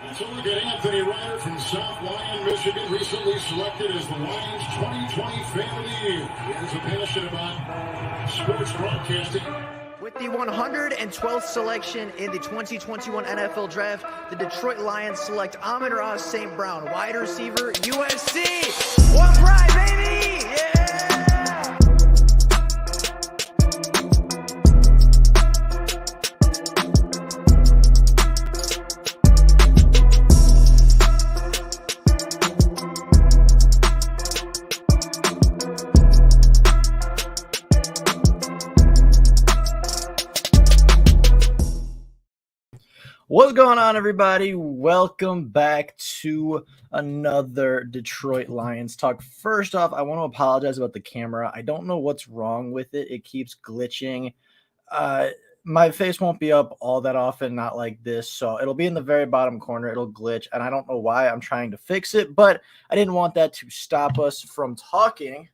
Let's look at Anthony Ryder from South Lyon, Michigan, recently selected as the Lions 2020 Fan of the Year. He has a passion about sports broadcasting. With the 112th selection in the 2021 NFL Draft, the Detroit Lions select Amon-Ra St. Brown, wide receiver, USC. One pride, baby! Yeah! What's going on, everybody? Welcome back to another Detroit Lions talk. First off, I want to apologize about the camera. I don't know what's wrong with it. It keeps glitching. My face won't be up all that often, not like this. So it'll be in the very bottom corner. It'll glitch, and I don't know why. I'm trying to fix it, but I didn't want that to stop us from talking.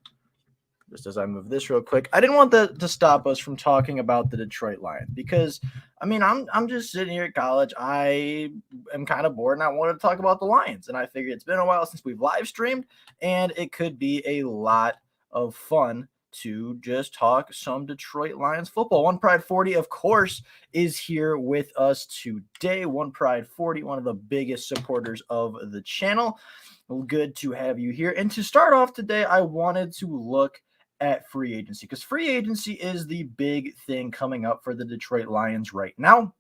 Just as I move this real quick, I didn't want that to stop us from talking about the Detroit Lions because, I mean, I'm just sitting here at college. I am kind of bored and I wanted to talk about the Lions. And I figured it's been a while since we've live streamed and it could be a lot of fun to just talk some Detroit Lions football. One Pride 40, of course, is here with us today. One Pride 40, one of the biggest supporters of the channel. Good to have you here. And to start off today, I wanted to look at free agency because free agency is the big thing coming up for the Detroit Lions right now.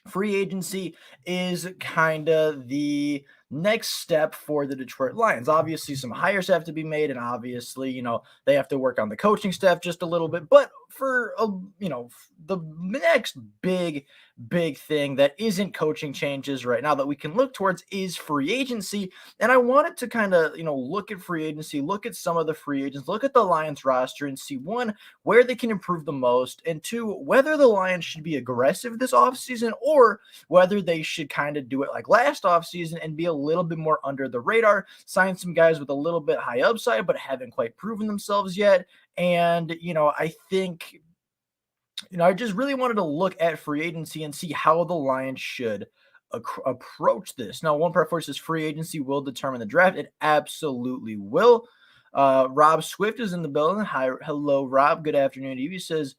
Free agency is kind of the next step for the Detroit Lions. Obviously, some hires have to be made, and obviously, they have to work on the coaching staff just a little bit. But for, the next big thing that isn't coaching changes right now that we can look towards is free agency. And I wanted to kind of, look at free agency, look at some of the free agents, look at the Lions roster and see, one, where they can improve the most, and two, whether the Lions should be aggressive this offseason or whether they should kind of do it like last offseason and be a little bit more under the radar, sign some guys with a little bit high upside but haven't quite proven themselves yet. And, I think, I just really wanted to look at free agency and see how the Lions should approach this. Now, One Pride 40 says free agency will determine the draft. It absolutely will. Rob Swift is in the building. Hi, hello, Rob. Good afternoon to you. He says,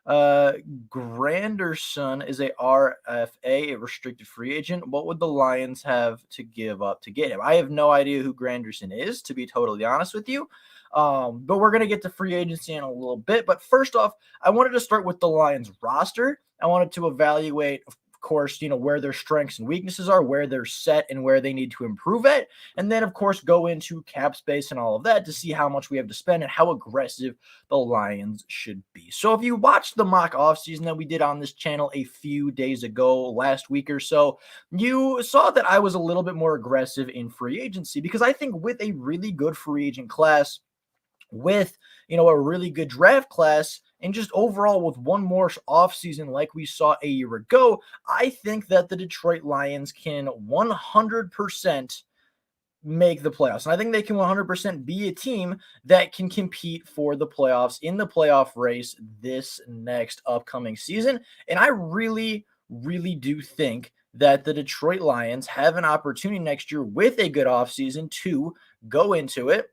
Granderson is a RFA, a restricted free agent. What would the Lions have to give up to get him? I have no idea who Granderson is, to be totally honest with you. But we're going to get to free agency in a little bit. But first off, I wanted to start with the Lions roster. I wanted to evaluate, of course, where their strengths and weaknesses are, where they're set and where they need to improve at. And then, of course, go into cap space and all of that to see how much we have to spend and how aggressive the Lions should be. So if you watched the mock offseason that we did on this channel a few days ago, last week or so, you saw that I was a little bit more aggressive in free agency because I think with a really good free agent class, with a really good draft class, and just overall with one more offseason like we saw a year ago, I think that the Detroit Lions can 100% make the playoffs. And I think they can 100% be a team that can compete for the playoffs in the playoff race this next upcoming season. And I really, really do think that the Detroit Lions have an opportunity next year with a good offseason to go into it,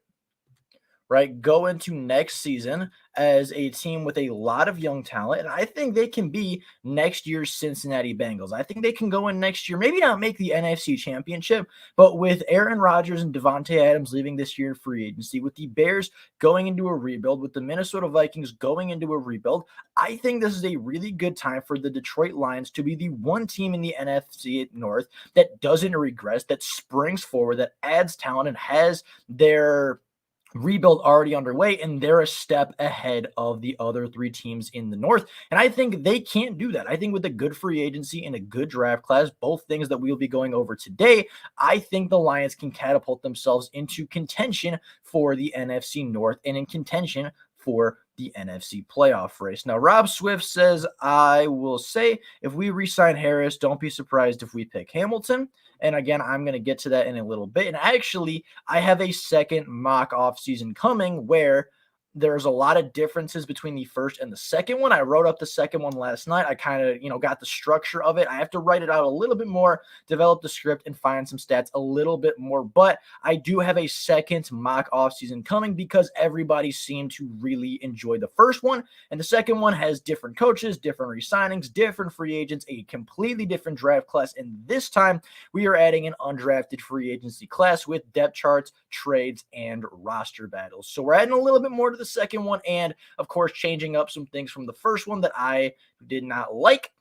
right? Go into next season as a team with a lot of young talent. And I think they can be next year's Cincinnati Bengals. I think they can go in next year, maybe not make the NFC Championship, but with Aaron Rodgers and Devontae Adams leaving this year in free agency, with the Bears going into a rebuild, with the Minnesota Vikings going into a rebuild, I think this is a really good time for the Detroit Lions to be the one team in the NFC North that doesn't regress, that springs forward, that adds talent and has their rebuild already underway, and they're a step ahead of the other three teams in the North. And I think they can't do that. I think with a good free agency and a good draft class, both things that we'll be going over today, I think the Lions can catapult themselves into contention for the NFC North and in contention for the NFC playoff race. Now, Rob Swift says, I will say, if we re-sign Harris, don't be surprised if we pick Hamilton. And again, I'm going to get to that in a little bit. And actually, I have a second mock offseason coming where there's a lot of differences between the first and the second one. I wrote up the second one last night. I kind of, got the structure of it. I have to write it out a little bit more, develop the script, and find some stats a little bit more. But I do have a second mock offseason coming because everybody seemed to really enjoy the first one. And the second one has different coaches, different re-signings, different free agents, a completely different draft class. And this time we are adding an undrafted free agency class with depth charts, trades, and roster battles. So we're adding a little bit more to the second one, and of course changing up some things from the first one that I did not like.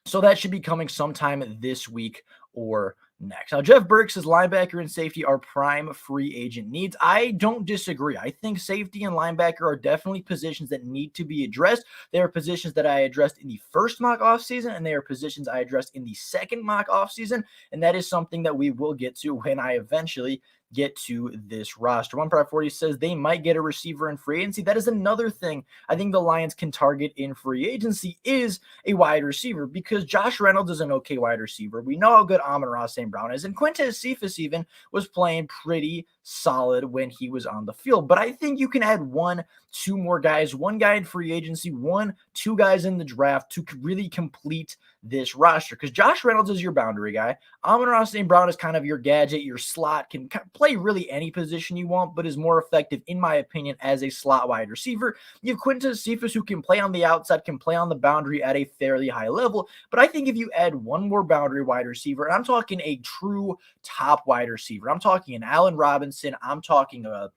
So that should be coming sometime this week or next. Now, Jeff Burke says linebacker and safety are prime free agent needs. I don't disagree. I think safety and linebacker are definitely positions that need to be addressed. They are positions that I addressed in the first mock offseason, and they are positions I addressed in the second mock offseason, and that is something that we will get to when I eventually get to this roster. 1.40 says they might get a receiver in free agency. That is another thing I think the Lions can target in free agency is a wide receiver, because Josh Reynolds is an okay wide receiver. We know how good Amon-Ra St. Brown is, and Quintez Cephas even was playing pretty solid when he was on the field. But I think you can add 1-2 more guys, one guy in free agency, 1-2 guys in the draft to really complete this roster, because Josh Reynolds is your boundary guy. Amon-Ra St. Brown is kind of your gadget, your slot, can play really any position you want, but is more effective, in my opinion, as a slot wide receiver. You have Quintez Cephas, who can play on the outside, can play on the boundary at a fairly high level. But I think if you add one more boundary wide receiver, and I'm talking a true top wide receiver, I'm talking an Allen Robinson, I'm talking a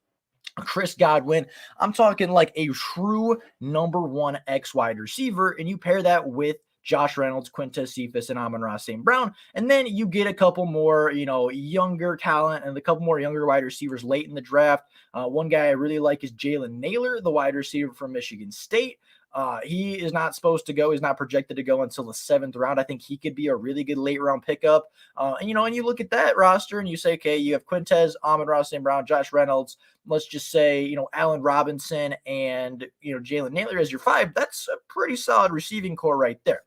Chris Godwin, I'm talking like a true number 1 X wide receiver, and you pair that with Josh Reynolds, Quintez Cephas, and Amon-Ra St. Brown, and then you get a couple more, younger talent and a couple more younger wide receivers late in the draft. One guy I really like is Jalen Naylor, the wide receiver from Michigan State. He is not supposed to go. He's not projected to go until the 7th round. I think he could be a really good late round pickup. And you look at that roster and you say, okay, you have Quintez, Amon-Ra St. Brown, Josh Reynolds. Let's just say, Allen Robinson and, Jalen Naylor as your 5. That's a pretty solid receiving core right there.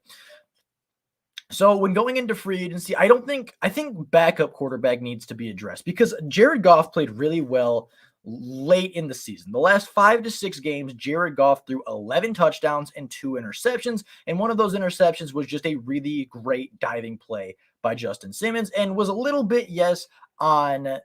So when going into free agency, I think backup quarterback needs to be addressed, because Jared Goff played really well late in the season. The last 5 to 6 games, Jared Goff threw 11 touchdowns and 2 interceptions. And one of those interceptions was just a really great diving play by Justin Simmons, and was a little bit, yes, on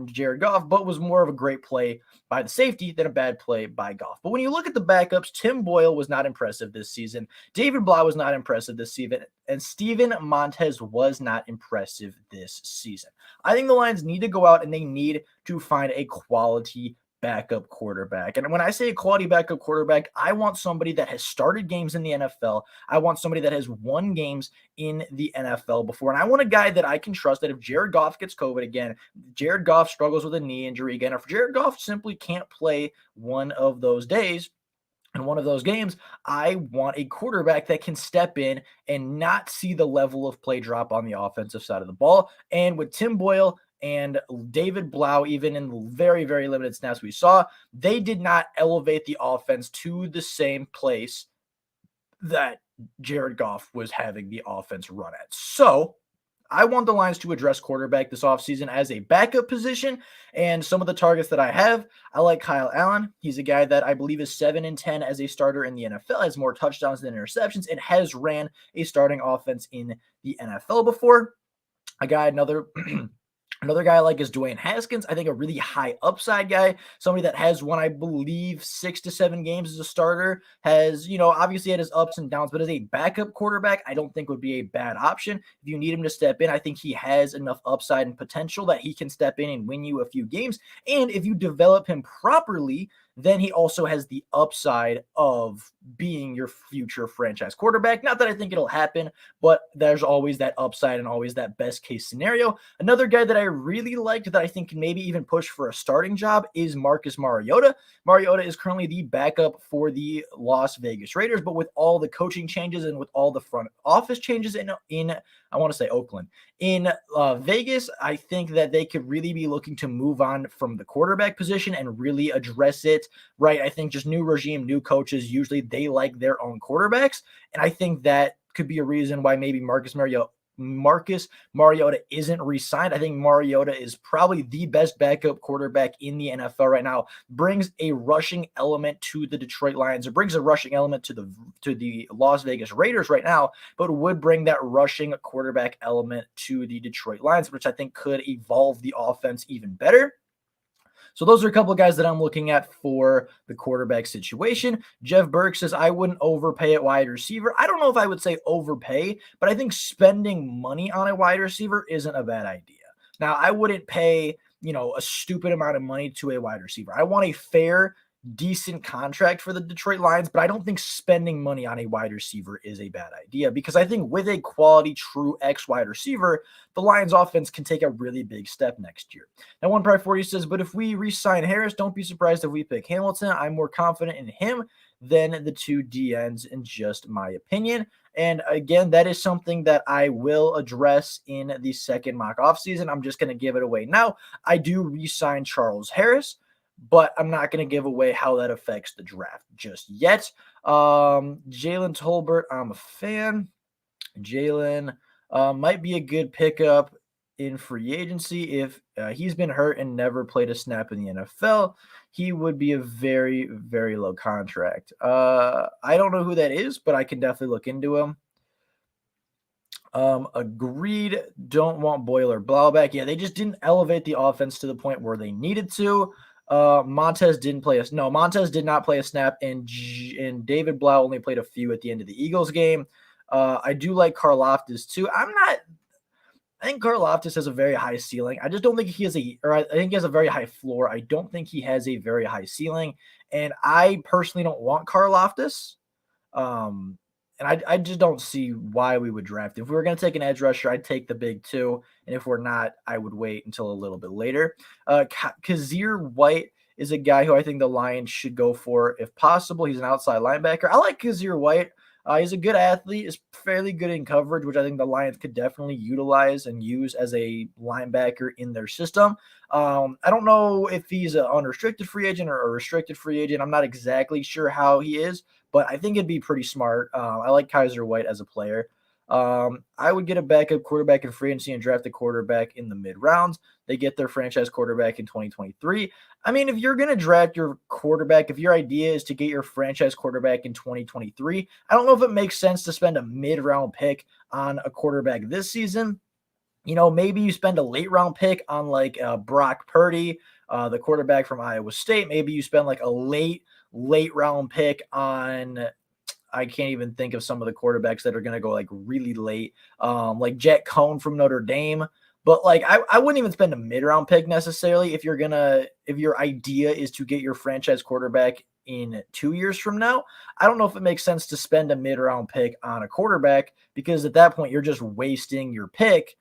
Jared Goff, but was more of a great play by the safety than a bad play by Goff. But when you look at the backups, Tim Boyle was not impressive this season. David Blau was not impressive this season. And Steven Montez was not impressive this season. I think the Lions need to go out and they need to find a quality backup quarterback. And when I say a quality backup quarterback, I want somebody that has started games in the NFL. I want somebody that has won games in the NFL before. And I want a guy that I can trust, that if Jared Goff gets COVID again, Jared Goff struggles with a knee injury again, or if Jared Goff simply can't play one of those days, in one of those games, I want a quarterback that can step in and not see the level of play drop on the offensive side of the ball. And with Tim Boyle and David Blau, even in the very, very limited snaps we saw, they did not elevate the offense to the same place that Jared Goff was having the offense run at. So I want the Lions to address quarterback this offseason as a backup position. And some of the targets that I have, I like Kyle Allen. He's a guy that I believe is 7-10 as a starter in the NFL, has more touchdowns than interceptions, and has ran a starting offense in the NFL before. Another guy I like is Dwayne Haskins. I think a really high upside guy, somebody that has won, I believe, 6 to 7 games as a starter, has, obviously had his ups and downs, but as a backup quarterback, I don't think would be a bad option. If you need him to step in, I think he has enough upside and potential that he can step in and win you a few games. And if you develop him properly, then he also has the upside of being your future franchise quarterback. Not that I think it'll happen, but there's always that upside and always that best case scenario. Another guy that I really liked that I think can maybe even push for a starting job is Marcus Mariota. Mariota is currently the backup for the Las Vegas Raiders, but with all the coaching changes and with all the front office changes in I want to say Oakland. In Vegas, I think that they could really be looking to move on from the quarterback position and really address it, right? I think just new regime, new coaches, usually they like their own quarterbacks. And I think that could be a reason why maybe Marcus Marcus Mariota isn't re-signed, I think Mariota is probably the best backup quarterback in the NFL right now. Brings a rushing element to the Detroit Lions. It brings a rushing element to the Las Vegas Raiders right now, but would bring that rushing quarterback element to the Detroit Lions, which I think could evolve the offense even better. So those are a couple of guys that I'm looking at for the quarterback situation. Jeff Burke says, I wouldn't overpay at wide receiver. I don't know if I would say overpay, but I think spending money on a wide receiver isn't a bad idea. Now, I wouldn't pay, a stupid amount of money to a wide receiver. I want a fair, decent contract for the Detroit Lions, but I don't think spending money on a wide receiver is a bad idea, because I think with a quality true X wide receiver, the Lions offense can take a really big step next year. Now, One Pride 40 says, but if we re-sign Harris, don't be surprised if we pick Hamilton. I'm more confident in him than the two DNs, in just my opinion. And again, that is something that I will address in the second mock offseason. I'm just going to give it away now. I do re-sign Charles Harris, but I'm not going to give away how that affects the draft just yet. Jalen Tolbert, I'm a fan. Jalen might be a good pickup in free agency. If he's been hurt and never played a snap in the NFL, he would be a very, very low contract. I don't know who that is, but I can definitely look into him. Agreed. Don't want Boiler Blauback. Yeah, they just didn't elevate the offense to the point where they needed to. Montez did not play a snap, and David Blau only played a few at the end of the Eagles game. I do like Karlaftis too. I think Karlaftis has a very high ceiling. I just don't think I think he has a very high floor. I don't think he has a very high ceiling, and I personally don't want Karlaftis. And I just don't see why we would draft him. If we were going to take an edge rusher, I'd take the big two. And if we're not, I would wait until a little bit later. Kazir White is a guy who I think the Lions should go for if possible. He's an outside linebacker. I like Kazir White. He's a good athlete, is fairly good in coverage, which I think the Lions could definitely utilize and use as a linebacker in their system. I don't know if he's an unrestricted free agent or a restricted free agent. I'm not exactly sure how he is, but I think it'd be pretty smart. I like Kaiser White as a player. I would get a backup quarterback in free agency and draft a quarterback in the mid rounds. They get their franchise quarterback in 2023. I mean, if you're going to draft your quarterback, if your idea is to get your franchise quarterback in 2023, I don't know if it makes sense to spend a mid-round pick on a quarterback this season. Maybe you spend a late-round pick on like Brock Purdy, the quarterback from Iowa State. Maybe you spend like a late-round pick on – I can't even think of some of the quarterbacks that are going to go like really late, like Jet Cohn from Notre Dame. But like, I wouldn't even spend a mid-round pick necessarily if your idea is to get your franchise quarterback in 2 years from now. I don't know if it makes sense to spend a mid-round pick on a quarterback, because at that point you're just wasting your pick.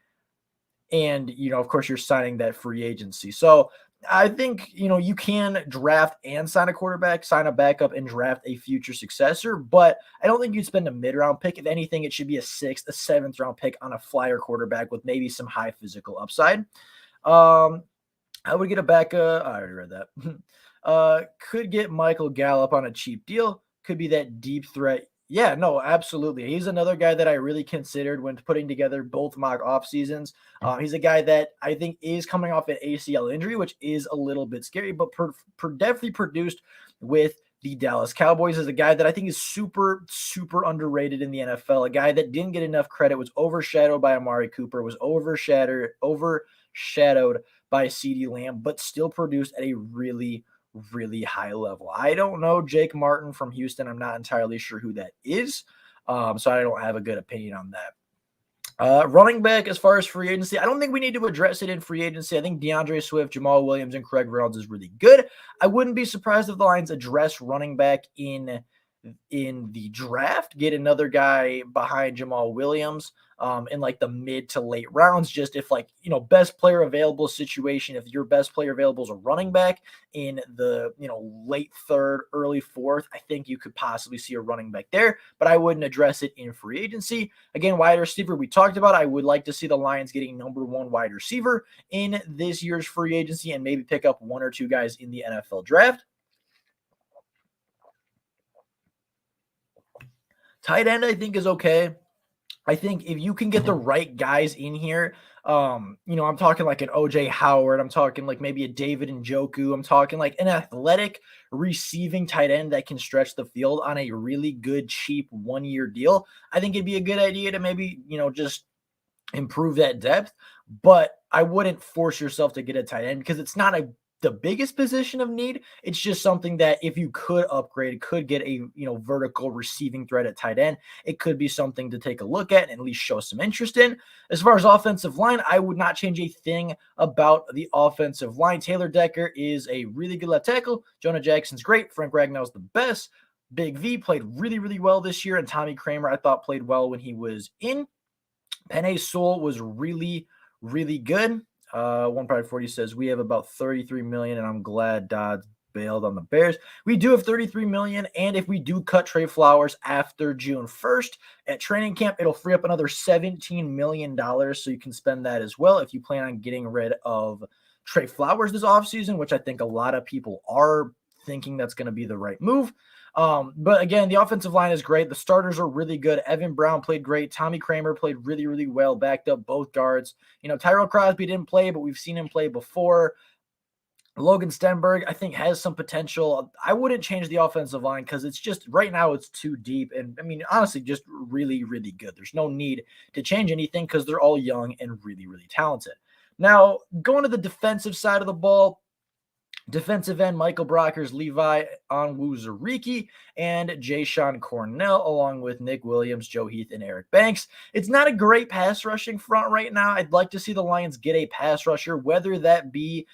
And, of course you're signing that free agency. So I think, you can draft and sign a quarterback, sign a backup, and draft a future successor, but I don't think you'd spend a mid-round pick. If anything, it should be a 6th, a 7th-round pick on a flyer quarterback with maybe some high physical upside. I would get a backup. I already read that. Could get Michael Gallup on a cheap deal. Could be that deep threat. Yeah, no, absolutely. He's another guy that I really considered when putting together both mock off seasons. He's a guy that I think is coming off an ACL injury, which is a little bit scary, but definitely produced with the Dallas Cowboys. Is a guy that I think is super, super underrated in the NFL. A guy that didn't get enough credit, was overshadowed by Amari Cooper, was overshadowed by CeeDee Lamb, but still produced at a really, really high level. I don't know Jake Martin from Houston. I'm not entirely sure who that is. So I don't have a good opinion on that. Running back, as far as free agency, I don't think we need to address it in free agency. I think DeAndre Swift, Jamal Williams, and Craig Reynolds is really good. I wouldn't be surprised if the Lions address running back in the draft, get another guy behind Jamal Williams in like the mid to late rounds, just if like, best player available situation. If your best player available is a running back in the, late 3rd, early 4th, I think you could possibly see a running back there, but I wouldn't address it in free agency. Again, wide receiver, we talked about. I would like to see the Lions getting number 1 wide receiver in this year's free agency and maybe pick up 1 or 2 guys in the NFL draft. Tight end, I think, is okay. I think if you can get the right guys in here, I'm talking like an OJ Howard, I'm talking like maybe a David Njoku, I'm talking like an athletic receiving tight end that can stretch the field on a really good, cheap 1 year deal. I think it'd be a good idea to maybe, just improve that depth, but I wouldn't force yourself to get a tight end because it's not the biggest position of need. It's just something that if you could upgrade, could get a vertical receiving threat at tight end, it could be something to take a look at and at least show some interest in. As far as offensive line, I would not change a thing about the offensive line. Taylor Decker is a really good left tackle. Jonah Jackson's great. Frank Ragnow's the best. Big V played really, really well this year, and Tommy Kramer I thought played well when he was in. Penei Sewell was really, really good. One Pride 40 says we have about 33 million, and I'm glad Dodds bailed on the Bears. We do have 33 million, and if we do cut Trey Flowers after June 1st at training camp, it'll free up another $17 million, so you can spend that as well if you plan on getting rid of Trey Flowers this offseason, which I think a lot of people are thinking that's going to be the right move. But again, the offensive line is great. The starters are really good. Evan Brown played great. Tommy Kramer played really, really well, backed up both guards. Tyrell Crosby didn't play, but we've seen him play before. Logan Stenberg, I think, has some potential. I wouldn't change the offensive line because it's just right now it's too deep. And I mean, honestly, just really, really good. There's no need to change anything because they're all young and really, really talented. Now, going to the defensive side of the ball, defensive end, Michael Brockers, Levi Onwuzurike, and Jayshon Cornell, along with Nick Williams, Joe Heath, and Eric Banks. It's not a great pass rushing front right now. I'd like to see the Lions get a pass rusher, whether that be,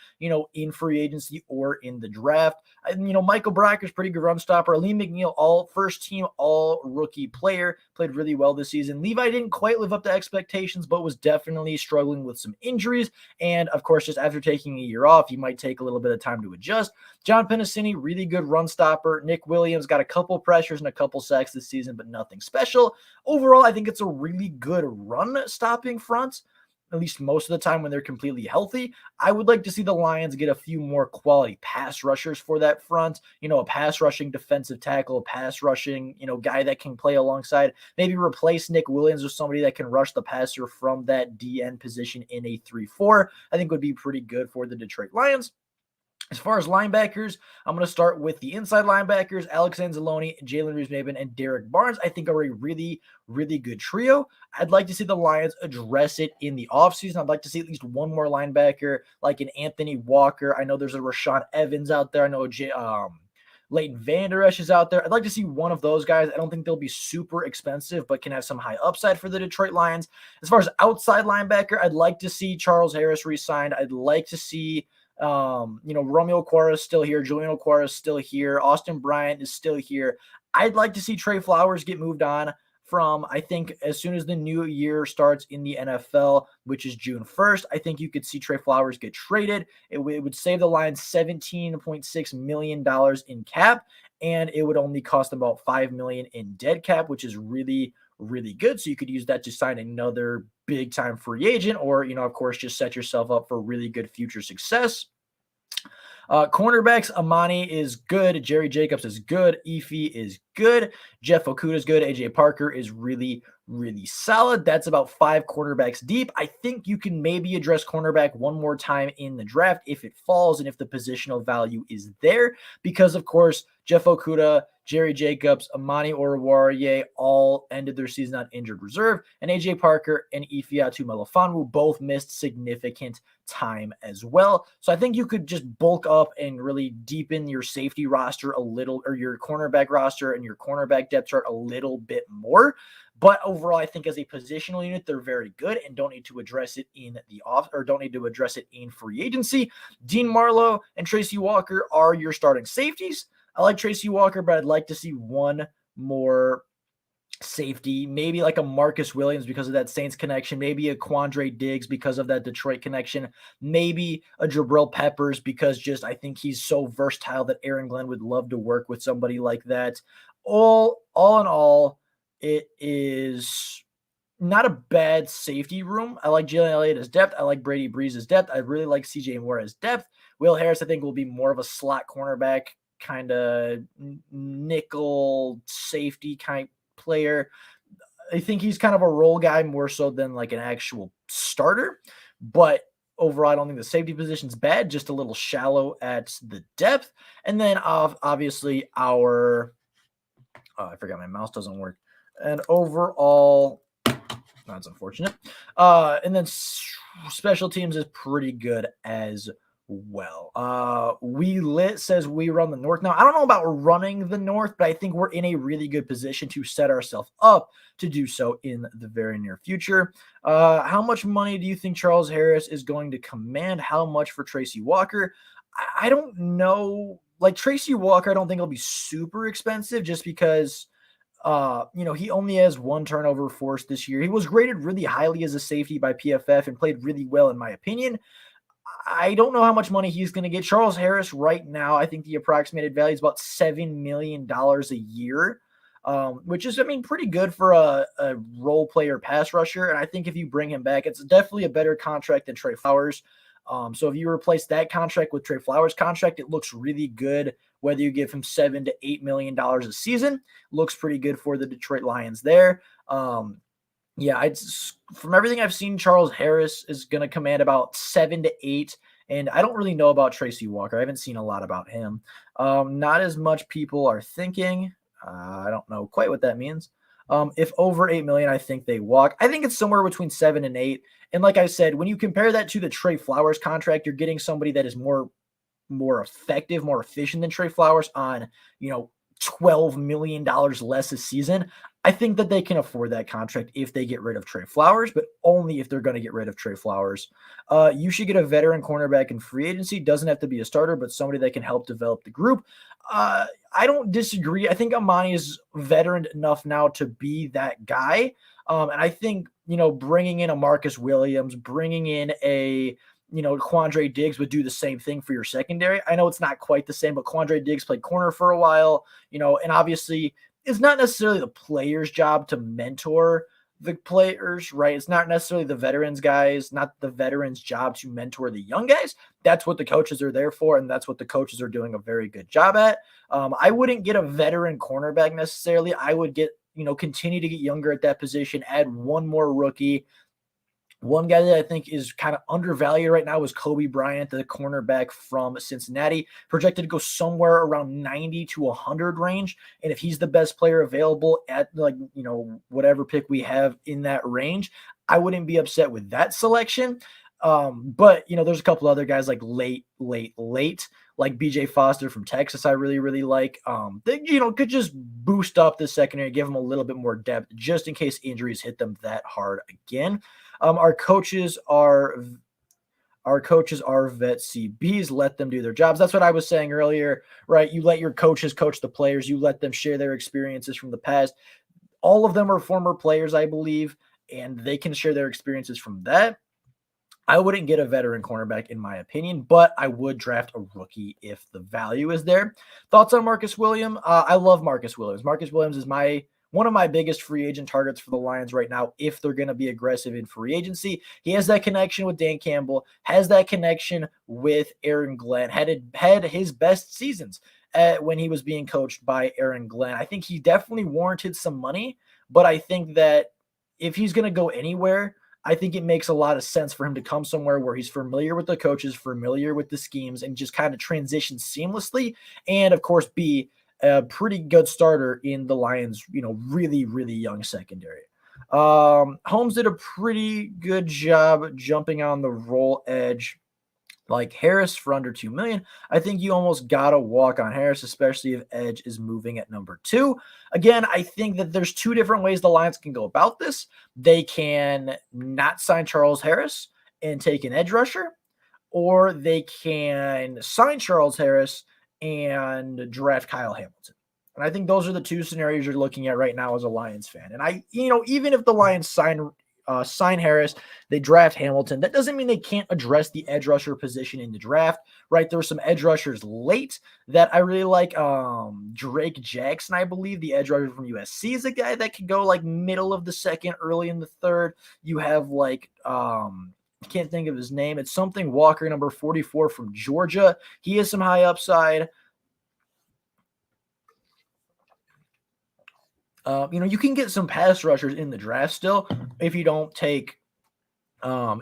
in free agency or in the draft. Michael Brockers, pretty good run stopper. Lee McNeil, all first team, all rookie player, played really well this season. Levi didn't quite live up to expectations, but was definitely struggling with some injuries. And of course, just after taking a year off, he might take a little bit of time to adjust. John Pennicini, really good run stopper. Nick Williams got a couple pressures and a couple sacks this season, but nothing special. Overall, I think it's a really good run stopping front, at least most of the time when they're completely healthy. I would like to see the Lions get a few more quality pass rushers for that front, a pass rushing defensive tackle, a pass rushing, guy that can play alongside, maybe replace Nick Williams with somebody that can rush the passer from that DN position in a 3-4. I think would be pretty good for the Detroit Lions. As far as linebackers, I'm going to start with the inside linebackers. Alex Anzalone, Jalen Reeves-Maybin, and Derek Barnes, I think, are a really, really good trio. I'd like to see the Lions address it in the offseason. I'd like to see at least one more linebacker, like an Anthony Walker. I know there's a Rashaan Evans out there. I know Leighton Vander Esch is out there. I'd like to see one of those guys. I don't think they'll be super expensive, but can have some high upside for the Detroit Lions. As far as outside linebacker, I'd like to see Charles Harris re-signed. I'd like to see Romeo Okwara is still here. Julian Okwara is still here. Austin Bryant is still here. I'd like to see Trey Flowers get moved on from, I think, as soon as the new year starts in the NFL, which is June 1st, I think you could see Trey Flowers get traded. It would save the Lions $17.6 million in cap, and it would only cost them about $5 million in dead cap, which is really, really good. So you could use that to sign another big time free agent, or, of course, just set yourself up for really good future success. Cornerbacks, Amani is good. Jerry Jacobs is good. Efi is good. Jeff Okuda is good. AJ Parker is really, really solid. That's about 5 cornerbacks deep. I think you can maybe address cornerback one more time in the draft if it falls and if the positional value is there, because, of course, Jeff Okuda, Jerry Jacobs, Amani Oruwariye all ended their season on injured reserve, and AJ Parker and Ifeatu Melifonwu both missed significant time as well. So I think you could just bulk up and really deepen your safety roster a little, or your cornerback roster and your cornerback depth chart a little bit more. But overall, I think as a positional unit, they're very good and don't need to address it in the off, or don't need to address it in free agency. Dean Marlowe and Tracy Walker are your starting safeties. I like Tracy Walker, but I'd like to see one more safety, maybe like a Marcus Williams because of that Saints connection, maybe a Quandre Diggs because of that Detroit connection, maybe a Jabril Peppers because just I think he's so versatile that Aaron Glenn would love to work with somebody like that. All in all, it is not a bad safety room. I like Jalen Elliott as depth. I like Brady Breeze as depth. I really like CJ Moore as depth. Will Harris, I think, will be more of a slot cornerback, kind of nickel safety kind player. I think he's kind of a role guy more so than like an actual starter. But overall, I don't think the safety position's bad, just a little shallow at the depth. And then obviously our I forgot my mouse doesn't work. And overall, that's unfortunate. And then special teams is pretty good as well. We lit says we run the North. Now, I don't know about running the North, but I think we're in a really good position to set ourselves up to do so in the very near future. How much money do you think Charles Harris is going to command? How much for Tracy Walker? I don't know. Like Tracy Walker, I don't think it'll be super expensive just because he only has one turnover forced this year. He was graded really highly as a safety by PFF and played really well, in my opinion. I don't know how much money he's going to get. Charles Harris right now, I think the approximated value is about $7 million a year, which is, I mean, pretty good for a role player pass rusher. And I think if you bring him back, it's definitely a better contract than Trey Flowers. So if you replace that contract with Trey Flowers' contract, it looks really good. Whether you give him $7 to $8 million a season, looks pretty good for the Detroit Lions there. From everything I've seen, Charles Harris is going to command about 7 to 8. And I don't really know about Tracy Walker. I haven't seen a lot about him. Not as much people are thinking. I don't know quite what that means. If over 8 million, I think they walk. I think it's somewhere between 7 and 8. And like I said, when you compare that to the Trey Flowers contract, you're getting somebody that is more effective, more efficient than Trey Flowers on, $12 million less a season. I think that they can afford that contract if they get rid of Trey Flowers, but only if they're going to get rid of Trey Flowers. You should get a veteran cornerback in free agency. Doesn't have to be a starter, but somebody that can help develop the group. I don't disagree. I think Amani is veteran enough now to be that guy. And I think, bringing in a Marcus Williams, bringing in a Quandre Diggs would do the same thing for your secondary. I know it's not quite the same, but Quandre Diggs played corner for a while, and obviously it's not necessarily the player's job to mentor the players, right? It's not necessarily the veterans guys, not the veterans' job to mentor the young guys. That's what the coaches are there for, and that's what the coaches are doing a very good job at. I wouldn't get a veteran cornerback necessarily. I would get, continue to get younger at that position, add one more rookie. One guy that I think is kind of undervalued right now is Kobe Bryant, the cornerback from Cincinnati, projected to go somewhere around 90 to 100 range. And if he's the best player available at whatever pick we have in that range, I wouldn't be upset with that selection. But there's a couple other guys like late, like BJ Foster from Texas. I really, really like, they, could just boost up the secondary, give them a little bit more depth just in case injuries hit them that hard again. Our coaches are vet CBs. Let them do their jobs. That's what I was saying earlier, right? You let your coaches coach the players. You let them share their experiences from the past. All of them are former players, I believe, and they can share their experiences from that. I wouldn't get a veteran cornerback in my opinion, but I would draft a rookie if the value is there. Thoughts on Marcus Williams? I love Marcus Williams. Marcus Williams is one of my biggest free agent targets for the Lions right now if they're going to be aggressive in free agency. He has that connection with Dan Campbell, has that connection with Aaron Glenn, had his best seasons when he was being coached by Aaron Glenn. I think he definitely warranted some money, but I think that if he's going to go anywhere, I think it makes a lot of sense for him to come somewhere where he's familiar with the coaches, familiar with the schemes, and just kind of transition seamlessly. And of course, be a pretty good starter in the Lions, really, really young secondary. Holmes did a pretty good job jumping on the roll edge like Harris for under $2 million. I think you almost got to walk on Harris, especially if edge is moving at number 2. Again, I think that there's 2 different ways the Lions can go about this. They can not sign Charles Harris and take an edge rusher, or they can sign Charles Harris and draft Kyle Hamilton. And I think those are the 2 scenarios you're looking at right now as a Lions fan. And even if the Lions sign Harris, they draft Hamilton, that doesn't mean they can't address the edge rusher position in the draft, right? There were some edge rushers late that I really like. Drake Jackson, I believe, the edge rusher from USC, is a guy that could go like middle of the second, early in the third. You have I can't think of his name. It's something Walker, number 44 from Georgia. He has some high upside. You can get some pass rushers in the draft still if you don't take one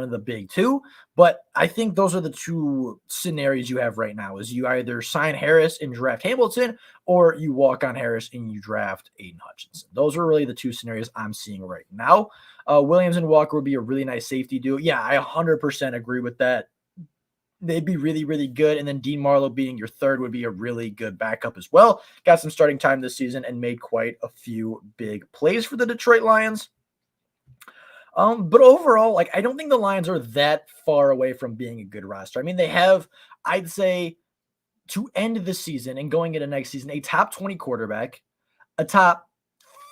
of the big two. But I think those are the two scenarios you have right now: is you either sign Harris and draft Hamilton, or you walk on Harris and you draft Aiden Hutchinson. Those are really the two scenarios I'm seeing right now. Williams and Walker would be a really nice safety duo. Yeah, I 100% agree with that. They'd be really, really good. And then Dean Marlowe being your third would be a really good backup as well. Got some starting time this season and made quite a few big plays for the Detroit Lions. But overall, I don't think the Lions are that far away from being a good roster. I mean, they have, I'd say, to end the season and going into next season, a top 20 quarterback, a top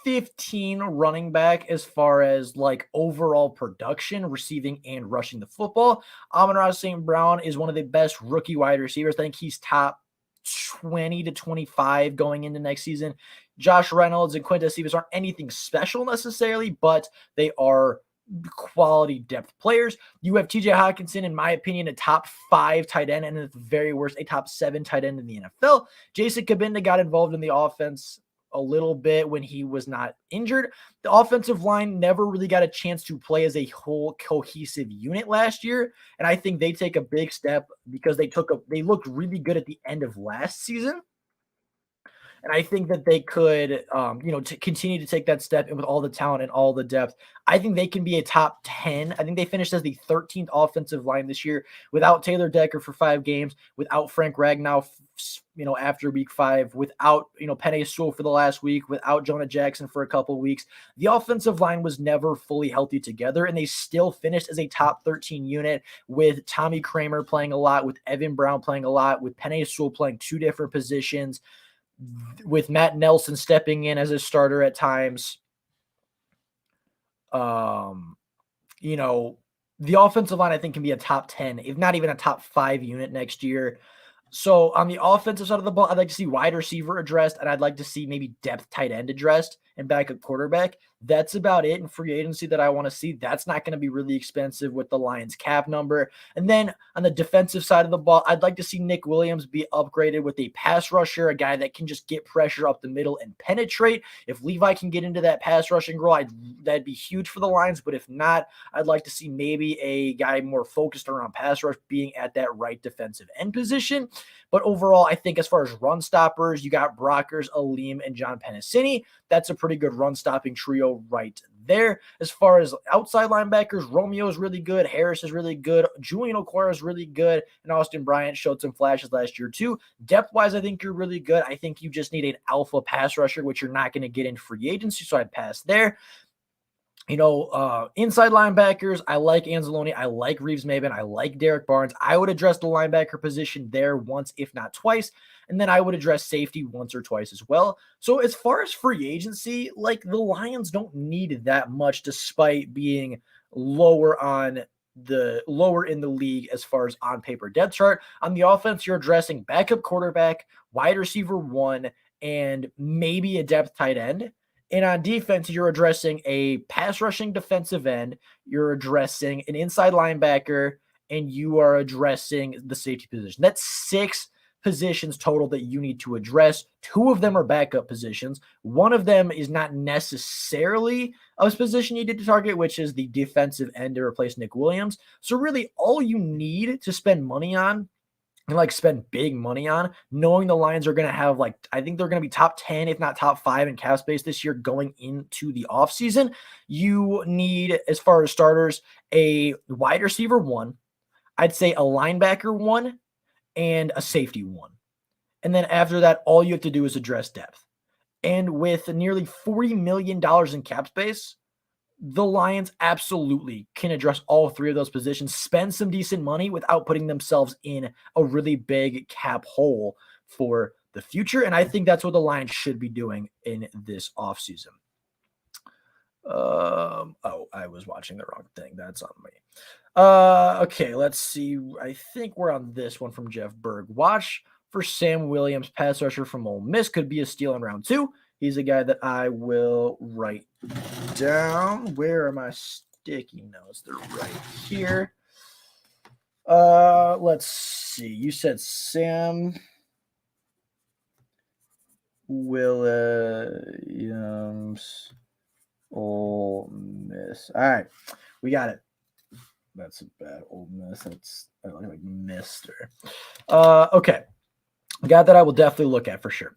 15 running back as far as overall production, receiving and rushing the football. Amon-Ra St. Brown is one of the best rookie wide receivers. I think he's top 20 to 25 going into next season. Josh Reynolds and Quintez Cephas aren't anything special necessarily, but they are quality depth players. You have TJ Hawkinson, in my opinion, a top 5 tight end, and at the very worst, a top 7 tight end in the NFL. Jason Kabinda got involved in the offense a little bit when he was not injured. The offensive line never really got a chance to play as a whole cohesive unit last year, and I think they take a big step because they looked really good at the end of last season. And I think that they could, to continue to take that step, and with all the talent and all the depth, I think they can be a top 10. I think they finished as the 13th offensive line this year without Taylor Decker for 5 games, without Frank Ragnow, after week 5, without, Penei Sewell for the last week, without Jonah Jackson for a couple weeks. The offensive line was never fully healthy together, and they still finished as a top 13 unit with Tommy Kramer playing a lot, with Evan Brown playing a lot, with Penei Sewell playing 2 different positions, with Matt Nelson stepping in as a starter at times. The offensive line, I think, can be a top 10, if not even a top 5 unit next year. So on the offensive side of the ball, I'd like to see wide receiver addressed, and I'd like to see maybe depth tight end addressed and backup quarterback. That's about it in free agency that I want to see. That's not going to be really expensive with the Lions cap number. And then on the defensive side of the ball, I'd like to see Nick Williams be upgraded with a pass rusher, a guy that can just get pressure up the middle and penetrate. If Levi can get into that pass rushing role, that'd be huge for the Lions. But if not, I'd like to see maybe a guy more focused around pass rush being at that right defensive end position. But overall, I think as far as run stoppers, you got Brockers, Aleem, and John Pennicini. That's a pretty good run stopping trio right there. As far as outside linebackers, Romeo is really good. Harris is really good. Julian Okwara is really good. And Austin Bryant showed some flashes last year too. Depth-wise, I think you're really good. I think you just need an alpha pass rusher, which you're not going to get in free agency, so I'd pass there. Inside linebackers, I like Anzalone. I like Reeves-Maybin. I like Derek Barnes. I would address the linebacker position there once, if not twice. And then I would address safety once or twice as well. So as far as free agency, the Lions don't need that much despite being lower in the league as far as on paper depth chart. On the offense, you're addressing backup quarterback, wide receiver 1, and maybe a depth tight end. And on defense, you're addressing a pass rushing defensive end, you're addressing an inside linebacker, and you are addressing the safety position. That's 6 positions total that you need to address. 2 of them are backup positions. One of them is not necessarily a position you need to target, which is the defensive end to replace Nick Williams. So really all you need to spend money on and spend big money on, knowing the Lions are going to have I think they're going to be top 10, if not top 5 in cap space this year going into the offseason. You need, as far as starters, a wide receiver 1, I'd say a linebacker 1, and a safety 1. And then after that, all you have to do is address depth. And with nearly $40 million in cap space, the Lions absolutely can address all 3 of those positions, spend some decent money without putting themselves in a really big cap hole for the future. And I think that's what the Lions should be doing in this offseason. I was watching the wrong thing. That's on me. Okay, let's see. I think we're on this one from Jeff Berg. Watch for Sam Williams, pass rusher from Ole Miss. Could be a steal in round 2. He's a guy that I will write down. Where are my sticky notes? They're right here. Let's see. You said Sam Williams, Ole Miss. All right, we got it. That's a bad Ole Miss. That's like Mister. Okay. Guy that I will definitely look at for sure.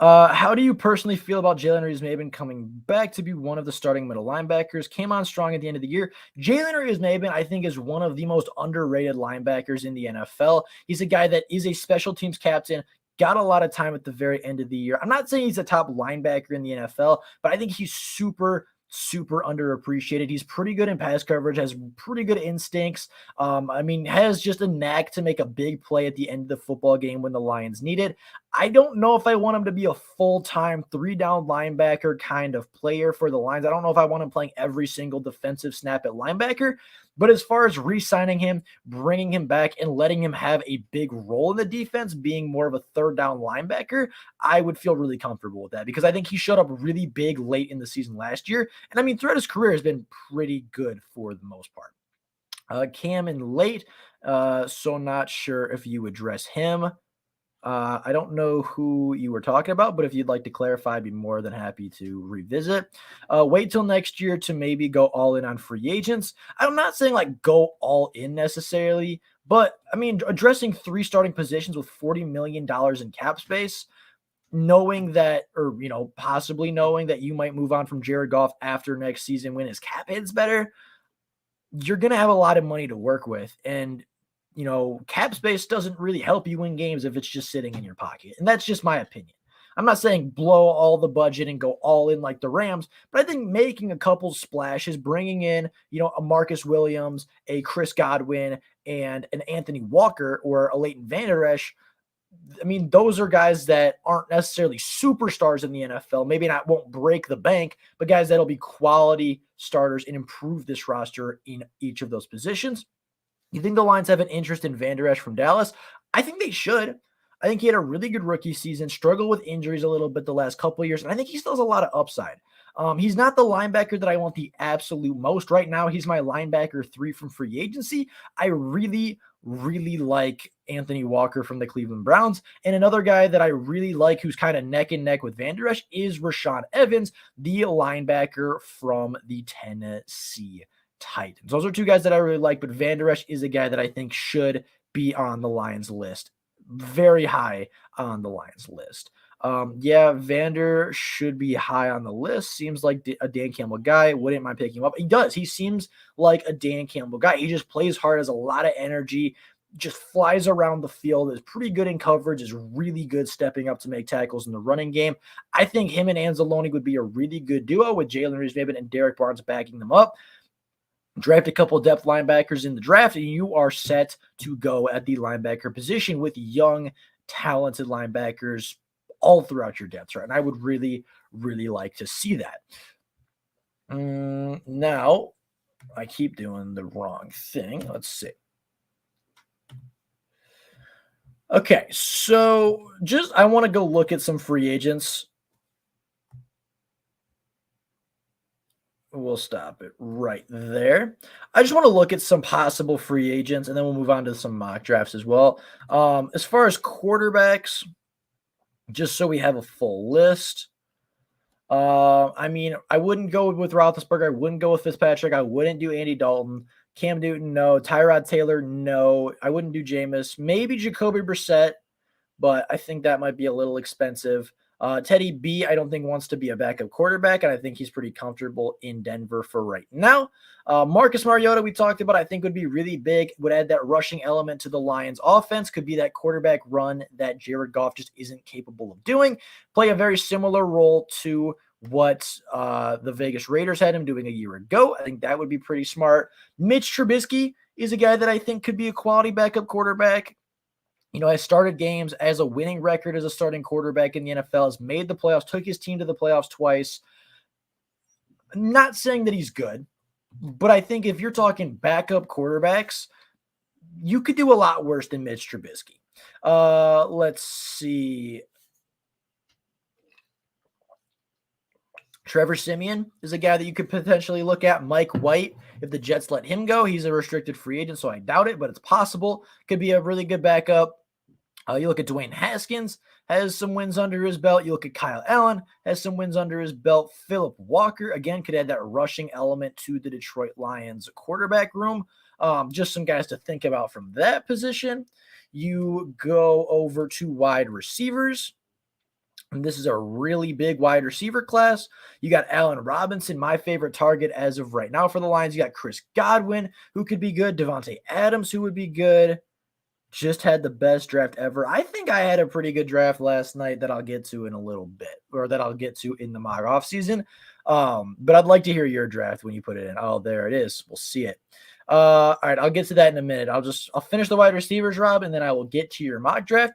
How do you personally feel about Jalen Reeves-Maybin coming back to be one of the starting middle linebackers? Came on strong at the end of the year. Jalen Reeves-Maybin, I think, is one of the most underrated linebackers in the NFL. He's a guy that is a special teams captain, got a lot of time at the very end of the year. I'm not saying he's a top linebacker in the NFL, but I think he's super underappreciated. He's pretty good in pass coverage, has pretty good instincts. Has just a knack to make a big play at the end of the football game when the Lions need it. I don't know if I want him to be a full-time 3-down linebacker kind of player for the Lions. I don't know if I want him playing every single defensive snap at linebacker. But as far as re-signing him, bringing him back, and letting him have a big role in the defense, being more of a 3rd-down linebacker, I would feel really comfortable with that because I think he showed up really big late in the season last year. And throughout his career has been pretty good for the most part. Cam in late, so not sure if you address him. I don't know who you were talking about, but if you'd like to clarify, I'd be more than happy to revisit. Wait till next year to maybe go all in on free agents. I'm not saying like go all in necessarily, but addressing 3 starting positions with $40 million in cap space, knowing that, or possibly knowing that you might move on from Jared Goff after next season when his cap hit's better, you're going to have a lot of money to work with. And cap space doesn't really help you win games if it's just sitting in your pocket. And that's just my opinion. I'm not saying blow all the budget and go all in like the Rams, but I think making a couple splashes, bringing in, a Marcus Williams, a Chris Godwin, and an Anthony Walker or a Leighton Vander Esch, those are guys that aren't necessarily superstars in the NFL. Maybe won't break the bank, but guys that'll be quality starters and improve this roster in each of those positions. You think the Lions have an interest in Vander Esch from Dallas? I think they should. I think he had a really good rookie season, struggled with injuries a little bit the last couple of years, and I think he still has a lot of upside. He's not the linebacker that I want the absolute most right now. He's my linebacker 3 from free agency. I really like Anthony Walker from the Cleveland Browns. And another guy that I really like who's kind of neck and neck with Vander Esch is Rashaan Evans, the linebacker from the Tennessee Titans. Those are 2 guys that I really like, but Vander Esch is a guy that I think should be on the Lions list. Very high on the Lions list. Vander should be high on the list. Seems like a Dan Campbell guy. Wouldn't mind picking him up. He does. He seems like a Dan Campbell guy. He just plays hard, has a lot of energy, just flies around the field, is pretty good in coverage, is really good stepping up to make tackles in the running game. I think him and Anzalone would be a really good duo with Jalen Reeves-Maybin and Derek Barnes backing them up. Draft a couple of depth linebackers in the draft, and you are set to go at the linebacker position with young, talented linebackers all throughout your depth chart. And I would really like to see that. Now, I keep doing the wrong thing. Let's see. Okay, so I want to go look at some free agents. We'll stop it right there. I just want to look at some possible free agents, and then we'll move on to some mock drafts as well. As far as quarterbacks, just so we have a full list. I wouldn't go with Roethlisberger. I wouldn't go with Fitzpatrick. I wouldn't do Andy Dalton. Cam Newton, no. Tyrod Taylor, no. I wouldn't do Jameis. Maybe Jacoby Brissett, but I think that might be a little expensive. Teddy B, I don't think wants to be a backup quarterback, and I think he's pretty comfortable in Denver for right now. Marcus Mariota, we talked about, I think would be really big, would add that rushing element to the Lions offense, could be that quarterback run that Jared Goff just isn't capable of doing, play a very similar role to what the Vegas Raiders had him doing a year ago. I think that would be pretty smart. Mitch Trubisky is a guy that I think could be a quality backup quarterback. Has started games as a winning record as a starting quarterback in the NFL, has made the playoffs, took his team to the playoffs twice. I'm not saying that he's good, but I think if you're talking backup quarterbacks, you could do a lot worse than Mitch Trubisky. Let's see. Trevor Siemian is a guy that you could potentially look at. Mike White, if the Jets let him go, he's a restricted free agent, so I doubt it, but it's possible. Could be a really good backup. You look at Dwayne Haskins, has some wins under his belt. You look at Kyle Allen, has some wins under his belt. Phillip Walker, again, could add that rushing element to the Detroit Lions quarterback room. Just some guys to think about from that position. You go over to wide receivers. And this is a really big wide receiver class. You got Allen Robinson, my favorite target as of right now for the Lions. You got Chris Godwin, who could be good. Devontae Adams, who would be good. Just had the best draft ever. I think I had a pretty good draft last night that I'll get to in a little bit, or that I'll get to in the mock off season. But I'd like to hear your draft when you put it in. Oh, there it is. We'll see it. All right, I'll get to that in a minute. I'll finish the wide receivers, Rob, and then I will get to your mock draft.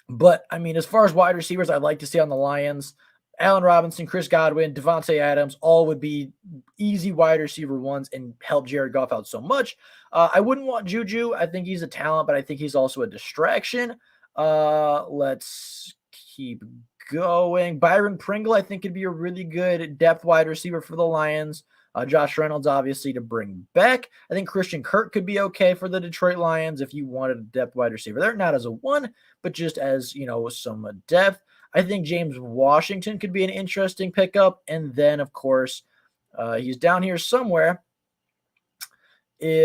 But I mean, as far as wide receivers, I'd like to see on the Lions, Allen Robinson, Chris Godwin, Devontae Adams, all would be easy wide receiver ones and help Jared Goff out so much. I wouldn't want Juju. I think he's a talent, but I think he's also a distraction. Let's keep going. Byron Pringle, I think, could be a really good depth wide receiver for the Lions. Josh Reynolds, obviously, to bring back. I think Christian Kirk could be okay for the Detroit Lions if you wanted a depth wide receiver there, not as a one, but just as, some depth. I think James Washington could be an interesting pickup. And then, of course, he's down here somewhere.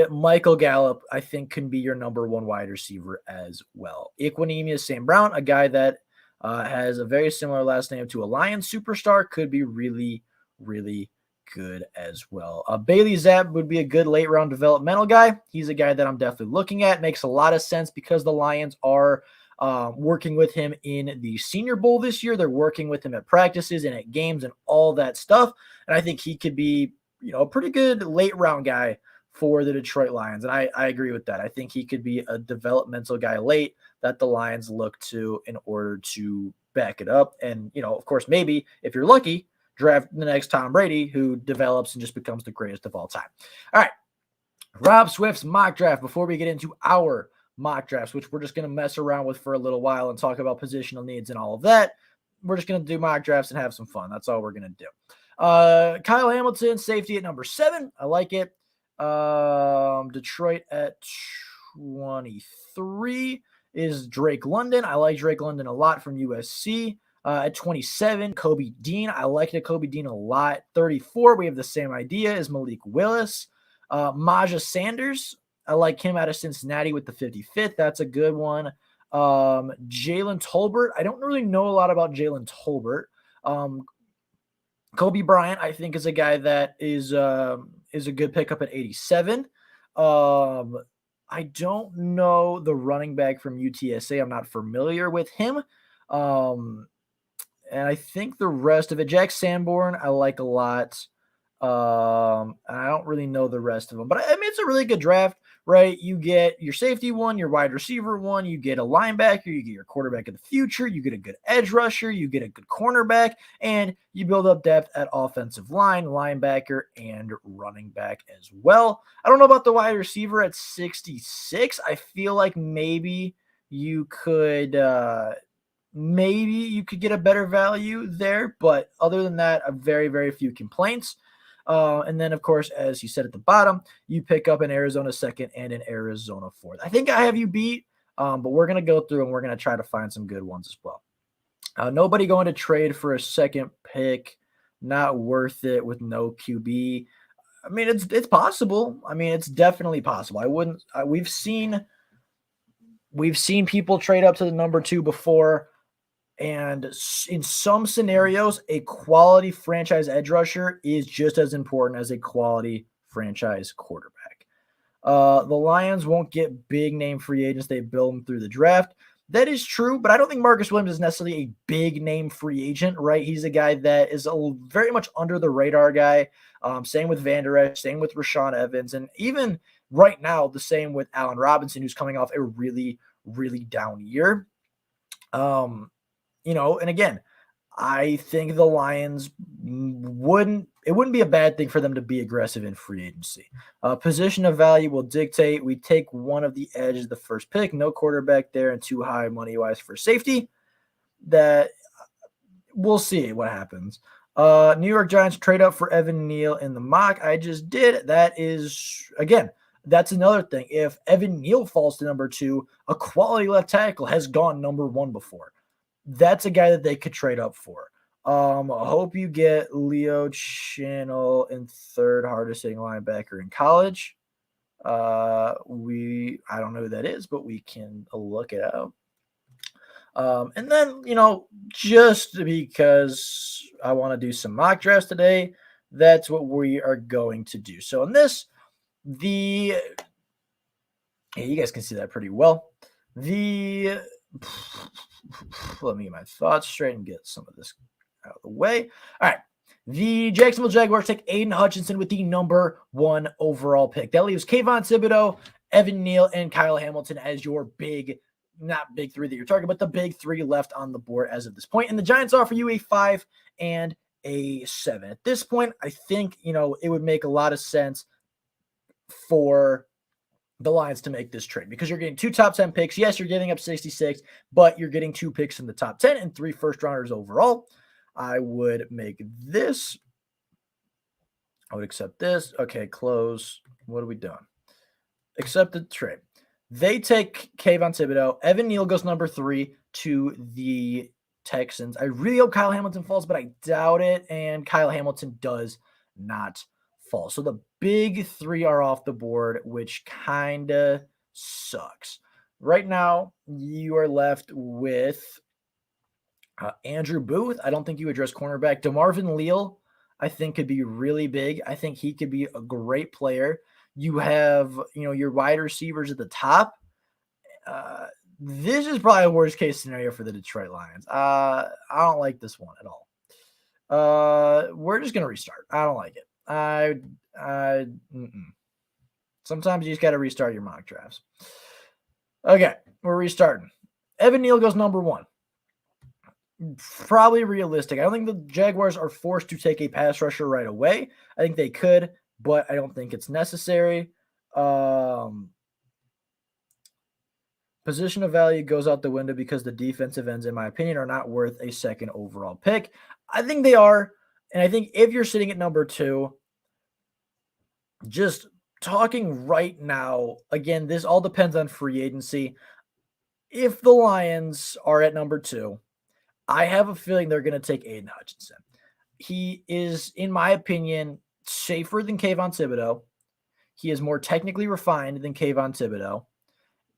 Michael Gallup, I think, can be your number one wide receiver as well. Equinemius St. Brown, a guy that has a very similar last name to a Lions superstar, could be really, really good as well. Bailey Zapp would be a good late round developmental guy. He's a guy that I'm definitely looking at. Makes a lot of sense because the Lions are working with him in the Senior Bowl this year. They're working with him at practices and at games and all that stuff. And I think he could be, a pretty good late round guy for the Detroit Lions. And I agree with that. I think he could be a developmental guy late that the Lions look to in order to back it up. And, of course, maybe if you're lucky, draft the next Tom Brady who develops and just becomes the greatest of all time. All right. Rob Swift's mock draft before we get into our mock drafts, which we're just going to mess around with for a little while and talk about positional needs and all of that. We're just going to do mock drafts and have some fun. That's all we're going to do. Kyle Hamilton, safety at number 7. I like it. Detroit at 23 is Drake London. I like Drake London a lot from USC. At 27, Kobe Dean. I like Kobe Dean a lot. 34, we have the same idea as Malik Willis. Maja Sanders. I like him out of Cincinnati with the 55th. That's a good one. Jalen Tolbert. I don't really know a lot about Jalen Tolbert. Kobe Bryant, I think, is a guy that is a good pickup at 87. I don't know the running back from UTSA. I'm not familiar with him. And I think the rest of it, Jack Sanborn, I like a lot. And I don't really know the rest of them. But, I mean, it's a really good draft, right? You get your safety one, your wide receiver one, you get a linebacker, you get your quarterback of the future, you get a good edge rusher, you get a good cornerback, and you build up depth at offensive line, linebacker, and running back as well. I don't know about the wide receiver at 66. I feel like maybe you could get a better value there, but other than that, a very, very few complaints. And then, of course, as you said at the bottom, you pick up an Arizona 2nd and an Arizona 4th. I think I have you beat, but we're going to go through and we're going to try to find some good ones as well. Nobody going to trade for a second pick. Not worth it with no QB. I mean, it's possible. I mean, it's definitely possible. We've seen people trade up to the number 2 before. And in some scenarios, a quality franchise edge rusher is just as important as a quality franchise quarterback. The Lions won't get big name free agents. They build them through the draft. That is true, but I don't think Marcus Williams is necessarily a big name free agent, right? He's a guy that is a very much under the radar guy. Same with Van Der Esch, same with Rashaan Evans, and even right now, the same with Allen Robinson, who's coming off a really, really down year. And again, I think the Lions wouldn't be a bad thing for them to be aggressive in free agency. Position of value will dictate. We take one of the edges, the first pick, no quarterback there and too high money-wise for safety. That we'll see what happens. New York Giants trade up for Evan Neal in the mock I just did. That is, again, that's another thing. If Evan Neal falls to number 2, a quality left tackle has gone number 1 before. That's a guy that they could trade up for. I hope you get Leo Channel in 3rd hardest hitting linebacker in college. I don't know who that is, but we can look it up. And then, just because I want to do some mock drafts today, that's what we are going to do. So in this, you guys can see that pretty well. Let me get my thoughts straight and get some of this out of the way. All right. The Jacksonville Jaguars take Aiden Hutchinson with the number 1 overall pick. That leaves Kayvon Thibodeau, Evan Neal, and Kyle Hamilton as your not big 3 that you're targeting, but the big 3 left on the board as of this point. And the Giants offer you a 5 and a 7. At this point, I think, it would make a lot of sense for the Lions to make this trade because you're getting 2 top 10 picks. Yes, you're giving up 66, but you're getting 2 picks in the top 10 and 3 first rounders overall. I would make this. I would accept this. Okay, close. What are we doing? Accept the trade. They take Kayvon Thibodeau. Evan Neal goes number 3 to the Texans. I really hope Kyle Hamilton falls, but I doubt it. And Kyle Hamilton does not fall. So the big 3 are off the board, which kind of sucks. Right now, you are left with Andrew Booth. I don't think you address cornerback. DeMarvin Leal, I think, could be really big. I think he could be a great player. You have, your wide receivers at the top. This is probably a worst case scenario for the Detroit Lions. I don't like this one at all. We're just going to restart. I don't like it. Sometimes you just got to restart your mock drafts. Okay, we're restarting. Evan Neal goes number 1. Probably realistic. I don't think the Jaguars are forced to take a pass rusher right away. I think they could, but I don't think it's necessary. Position of value goes out the window because the defensive ends, in my opinion, are not worth a 2nd overall pick. I think they are. And I think if you're sitting at number 2, just talking right now, again, this all depends on free agency. If the Lions are at number 2, I have a feeling they're going to take Aiden Hutchinson. He is, in my opinion, safer than Kayvon Thibodeau. He is more technically refined than Kayvon Thibodeau.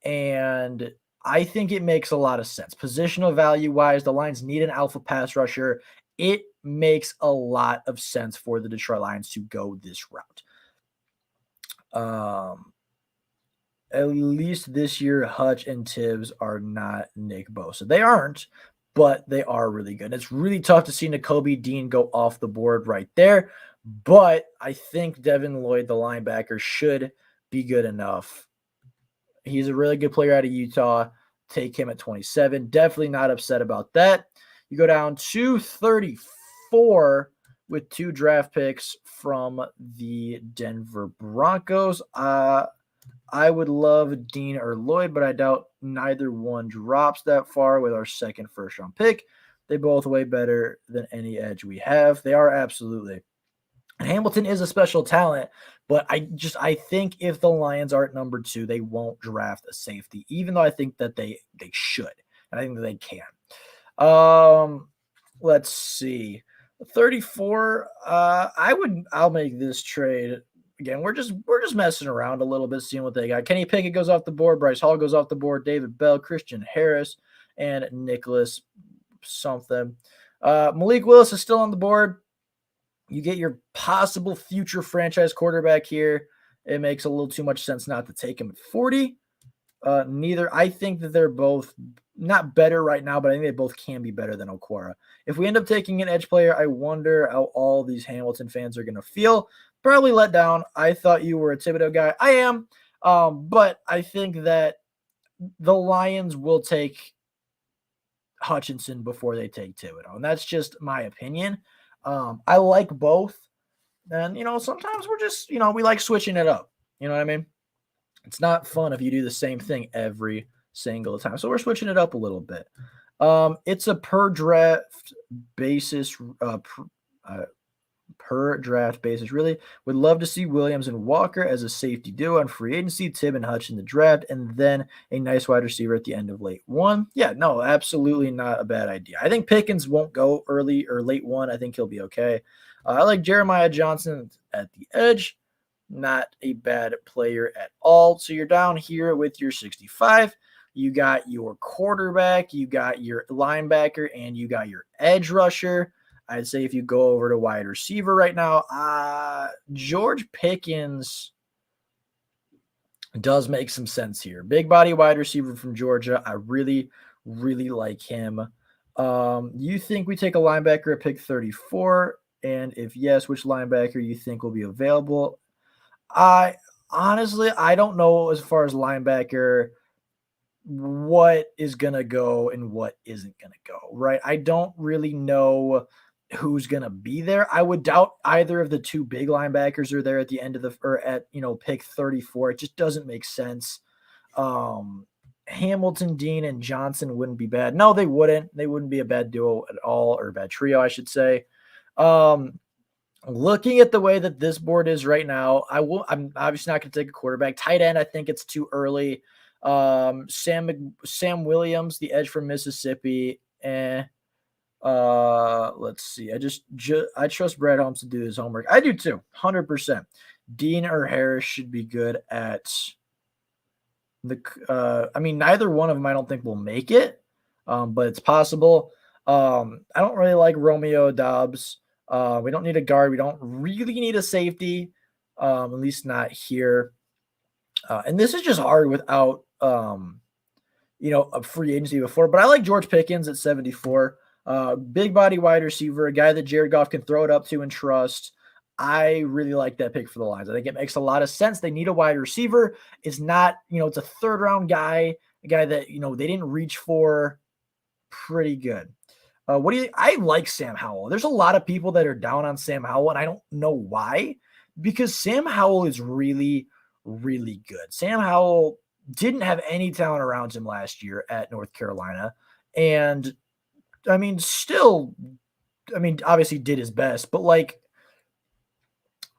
And I think it makes a lot of sense. Positional value-wise, the Lions need an alpha pass rusher. It makes a lot of sense for the Detroit Lions to go this route. At least this year, Hutch and Tibbs are not Nick Bosa. They aren't, but they are really good. It's really tough to see Nakobe Dean go off the board right there, but I think Devin Lloyd, the linebacker, should be good enough. He's a really good player out of Utah. Take him at 27. Definitely not upset about that. You go down to 34 with 2 draft picks from the Denver Broncos. I would love Dean or Lloyd, but I doubt neither one drops that far with our 2nd first-round pick. They both way better than any edge we have. They are absolutely. Hamilton is a special talent, but I think if the Lions are at number 2, they won't draft a safety, even though I think that they should, and I think that they can. Let's see. 34. I'll make this trade. Again, we're just messing around a little bit, seeing what they got. Kenny Pickett goes off the board. Bryce Hall goes off the board. David Bell, Christian Harris, and Nicholas something. Malik Willis is still on the board. You get your possible future franchise quarterback here. It makes a little too much sense not to take him at 40. I think that they're both not better right now, but I think they both can be better than Okwara. If we end up taking an edge player, I wonder how all these Hamilton fans are going to feel. Probably let down. I thought you were a Thibodeau guy. I am. But I think that the Lions will take Hutchinson before they take Thibodeau. And that's just my opinion. I like both. And, sometimes we're just, we like switching it up. You know what I mean? It's not fun if you do the same thing every single time. So we're switching it up a little bit. It's a per draft basis, per draft basis. Really would love to see Williams and Walker as a safety duo on free agency, Tibb and Hutch in the draft, and then a nice wide receiver at the end of late one. Yeah, no, absolutely not a bad idea. I think Pickens won't go early or late one. I think he'll be okay. I like Jeremiah Johnson at the edge. Not a bad player at all. So you're down here with your 65. You got your quarterback, you got your linebacker, and you got your edge rusher. I'd say if you go over to wide receiver right now, George Pickens does make some sense here. Big body wide receiver from Georgia. I really, really like him. You think we take a linebacker at pick 34? And if yes, which linebacker you think will be available? I honestly, I don't know as far as linebacker what is going to go and what isn't going to go, right? I don't really know who's going to be there. I would doubt either of the two big linebackers are there at the end of the or at, pick 34. It just doesn't make sense. Hamilton, Dean, and Johnson wouldn't be bad. No, they wouldn't. They wouldn't be a bad duo at all, or a bad trio, I should say. Looking at the way that this board is right now, I'm obviously not going to take a quarterback. Tight end, I think it's too early. Sam Williams, the edge from Mississippi. Let's see. I trust Brad Holmes to do his homework. I do too, 100%. Dean or Harris should be good at neither one of them I don't think will make it, but it's possible. I don't really like Romeo Dobbs. We don't need a guard. We don't really need a safety, at least not here. And this is just hard without, a free agency before. But I like George Pickens at 74. Big body wide receiver, a guy that Jared Goff can throw it up to and trust. I really like that pick for the Lions. I think it makes a lot of sense. They need a wide receiver. It's not, it's a third round guy, a guy that, they didn't reach for. Pretty good. I like Sam Howell. There's a lot of people that are down on Sam Howell, and I don't know why, because Sam Howell is really, really good. Sam Howell didn't have any talent around him last year at North Carolina. And obviously did his best, but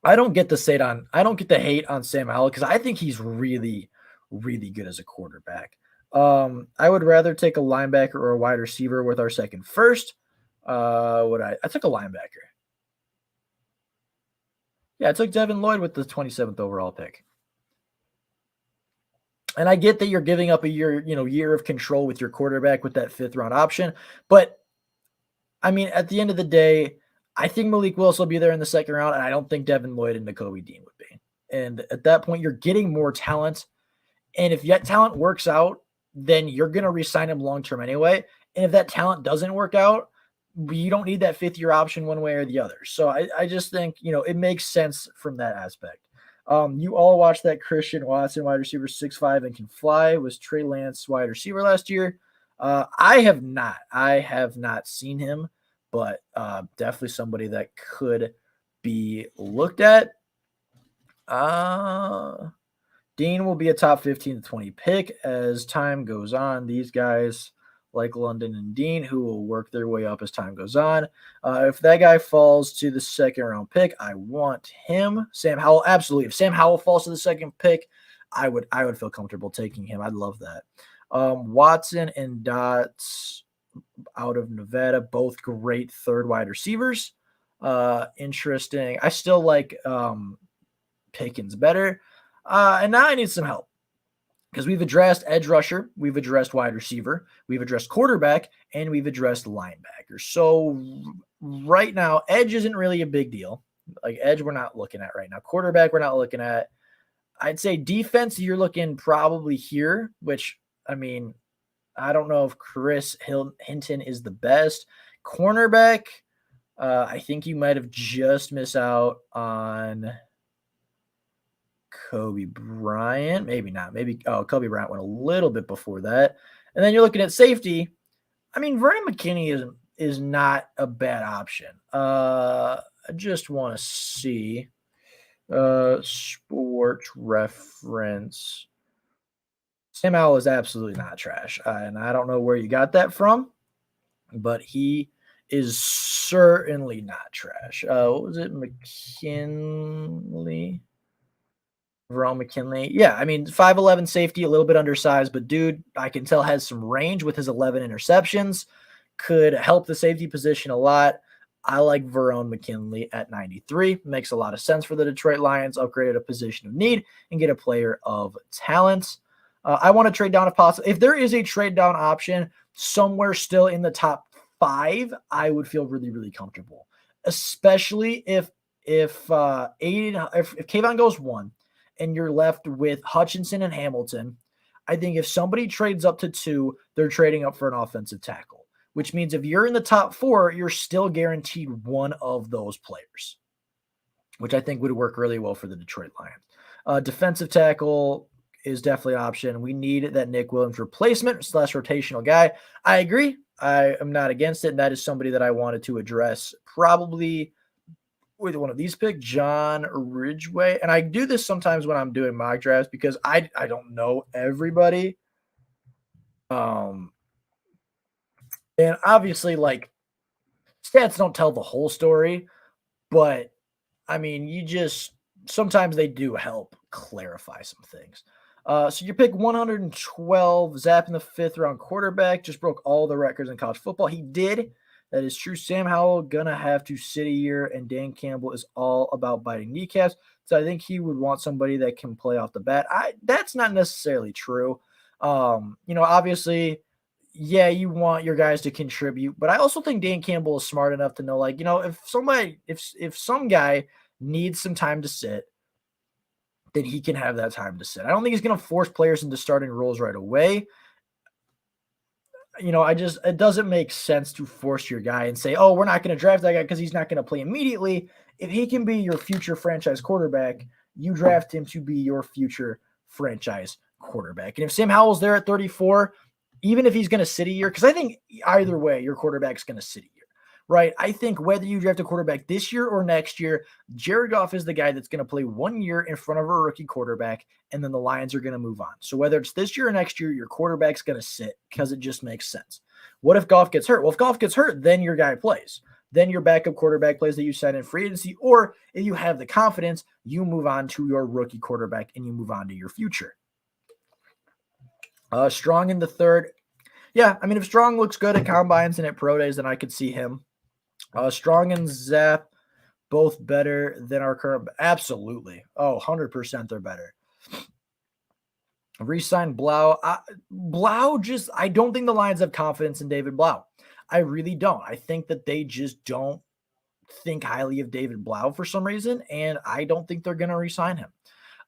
I don't get the hate on Sam Howell because I think he's really, really good as a quarterback. I would rather take a linebacker or a wide receiver with our second first. I took a linebacker. Yeah, I took Devin Lloyd with the 27th overall pick. And I get that you're giving up a year of control with your quarterback with that 5th round option. But at the end of the day, I think Malik Willis will be there in the 2nd round, and I don't think Devin Lloyd and Nakobe Dean would be. And at that point, you're getting more talent. And if that talent works out, then you're going to re-sign him long-term anyway. And if that talent doesn't work out, you don't need that 5th-year option one way or the other. So I just think, it makes sense from that aspect. You all watched that Christian Watson, wide receiver, 6'5", and can fly, was Trey Lance wide receiver last year. I have not seen him, but definitely somebody that could be looked at. Dean will be a top 15 to 20 pick as time goes on. These guys like London and Dean, who will work their way up as time goes on. If that guy falls to the 2nd round pick, I want him. Sam Howell, absolutely. If Sam Howell falls to the 2nd pick, I would feel comfortable taking him. I'd love that. Watson and Dots out of Nevada, both great 3rd wide receivers. Interesting. I still like Pickens better. And now I need some help because we've addressed edge rusher, we've addressed wide receiver, we've addressed quarterback, and we've addressed linebacker. So right now, edge isn't really a big deal. Like edge, we're not looking at right now. Quarterback, we're not looking at. I'd say defense, you're looking probably here, which, I don't know if Chris Hinton is the best. Cornerback, I think you might have just missed out on Kobe Bryant. Maybe not. Kobe Bryant went a little bit before that. And then you're looking at safety. Vernon McKinney is not a bad option. I just want to see sports reference. Sam Howell is absolutely not trash. And I don't know where you got that from, but he is certainly not trash. What was it? McKinley? Verone McKinley. Yeah, I mean, 5'11 safety, a little bit undersized, but dude, I can tell has some range with his 11 interceptions. Could help the safety position a lot. I like Verone McKinley at 93. Makes a lot of sense for the Detroit Lions. Upgrade at a position of need and get a player of talent. I want to trade down if possible. If there is a trade down option somewhere still in the top 5, I would feel really, really comfortable, especially if Aiden, if Kayvon goes 1 and you're left with Hutchinson and Hamilton. I think if somebody trades up to 2, they're trading up for an offensive tackle, which means if you're in the top 4, you're still guaranteed one of those players, which I think would work really well for the Detroit Lions. Defensive tackle is definitely an option. We need that Nick Williams replacement / rotational guy. I agree. I am not against it. And that is somebody that I wanted to address probably with one of these picks, John Ridgeway. And I do this sometimes when I'm doing mock drafts because I don't know everybody. And obviously, like, stats don't tell the whole story, but I mean, sometimes they do help clarify some things. So you pick 112, Zap in the 5th round quarterback, just broke all the records in college football. He did. That is true. Sam Howell gonna have to sit a year, and Dan Campbell is all about biting kneecaps. So I think he would want somebody that can play off the bat. That's not necessarily true. Obviously, yeah, you want your guys to contribute, but I also think Dan Campbell is smart enough to know, like, if some guy needs some time to sit, then he can have that time to sit. I don't think he's going to force players into starting roles right away. It doesn't make sense to force your guy and say, oh, we're not going to draft that guy because he's not going to play immediately. If he can be your future franchise quarterback, you draft him to be your future franchise quarterback. And if Sam Howell's there at 34, even if he's going to sit a year, because I think either way, your quarterback's going to sit a year, right? I think whether you draft a quarterback this year or next year, Jared Goff is the guy that's going to play 1 year in front of a rookie quarterback, and then the Lions are going to move on. So whether it's this year or next year, your quarterback's going to sit because it just makes sense. What if Goff gets hurt? Well, if Goff gets hurt, then your guy plays. Then your backup quarterback plays that you sign in free agency, or if you have the confidence, you move on to your rookie quarterback and you move on to your future. Strong in the 3rd. Yeah, I mean, if Strong looks good at combines and at pro days, then I could see him. Strong and Zap, both better than our current. Absolutely. 100% they're better. Resign Blau. I don't think the Lions have confidence in David Blau. I really don't. I think that they just don't think highly of David Blau for some reason, and I don't think they're going to resign him.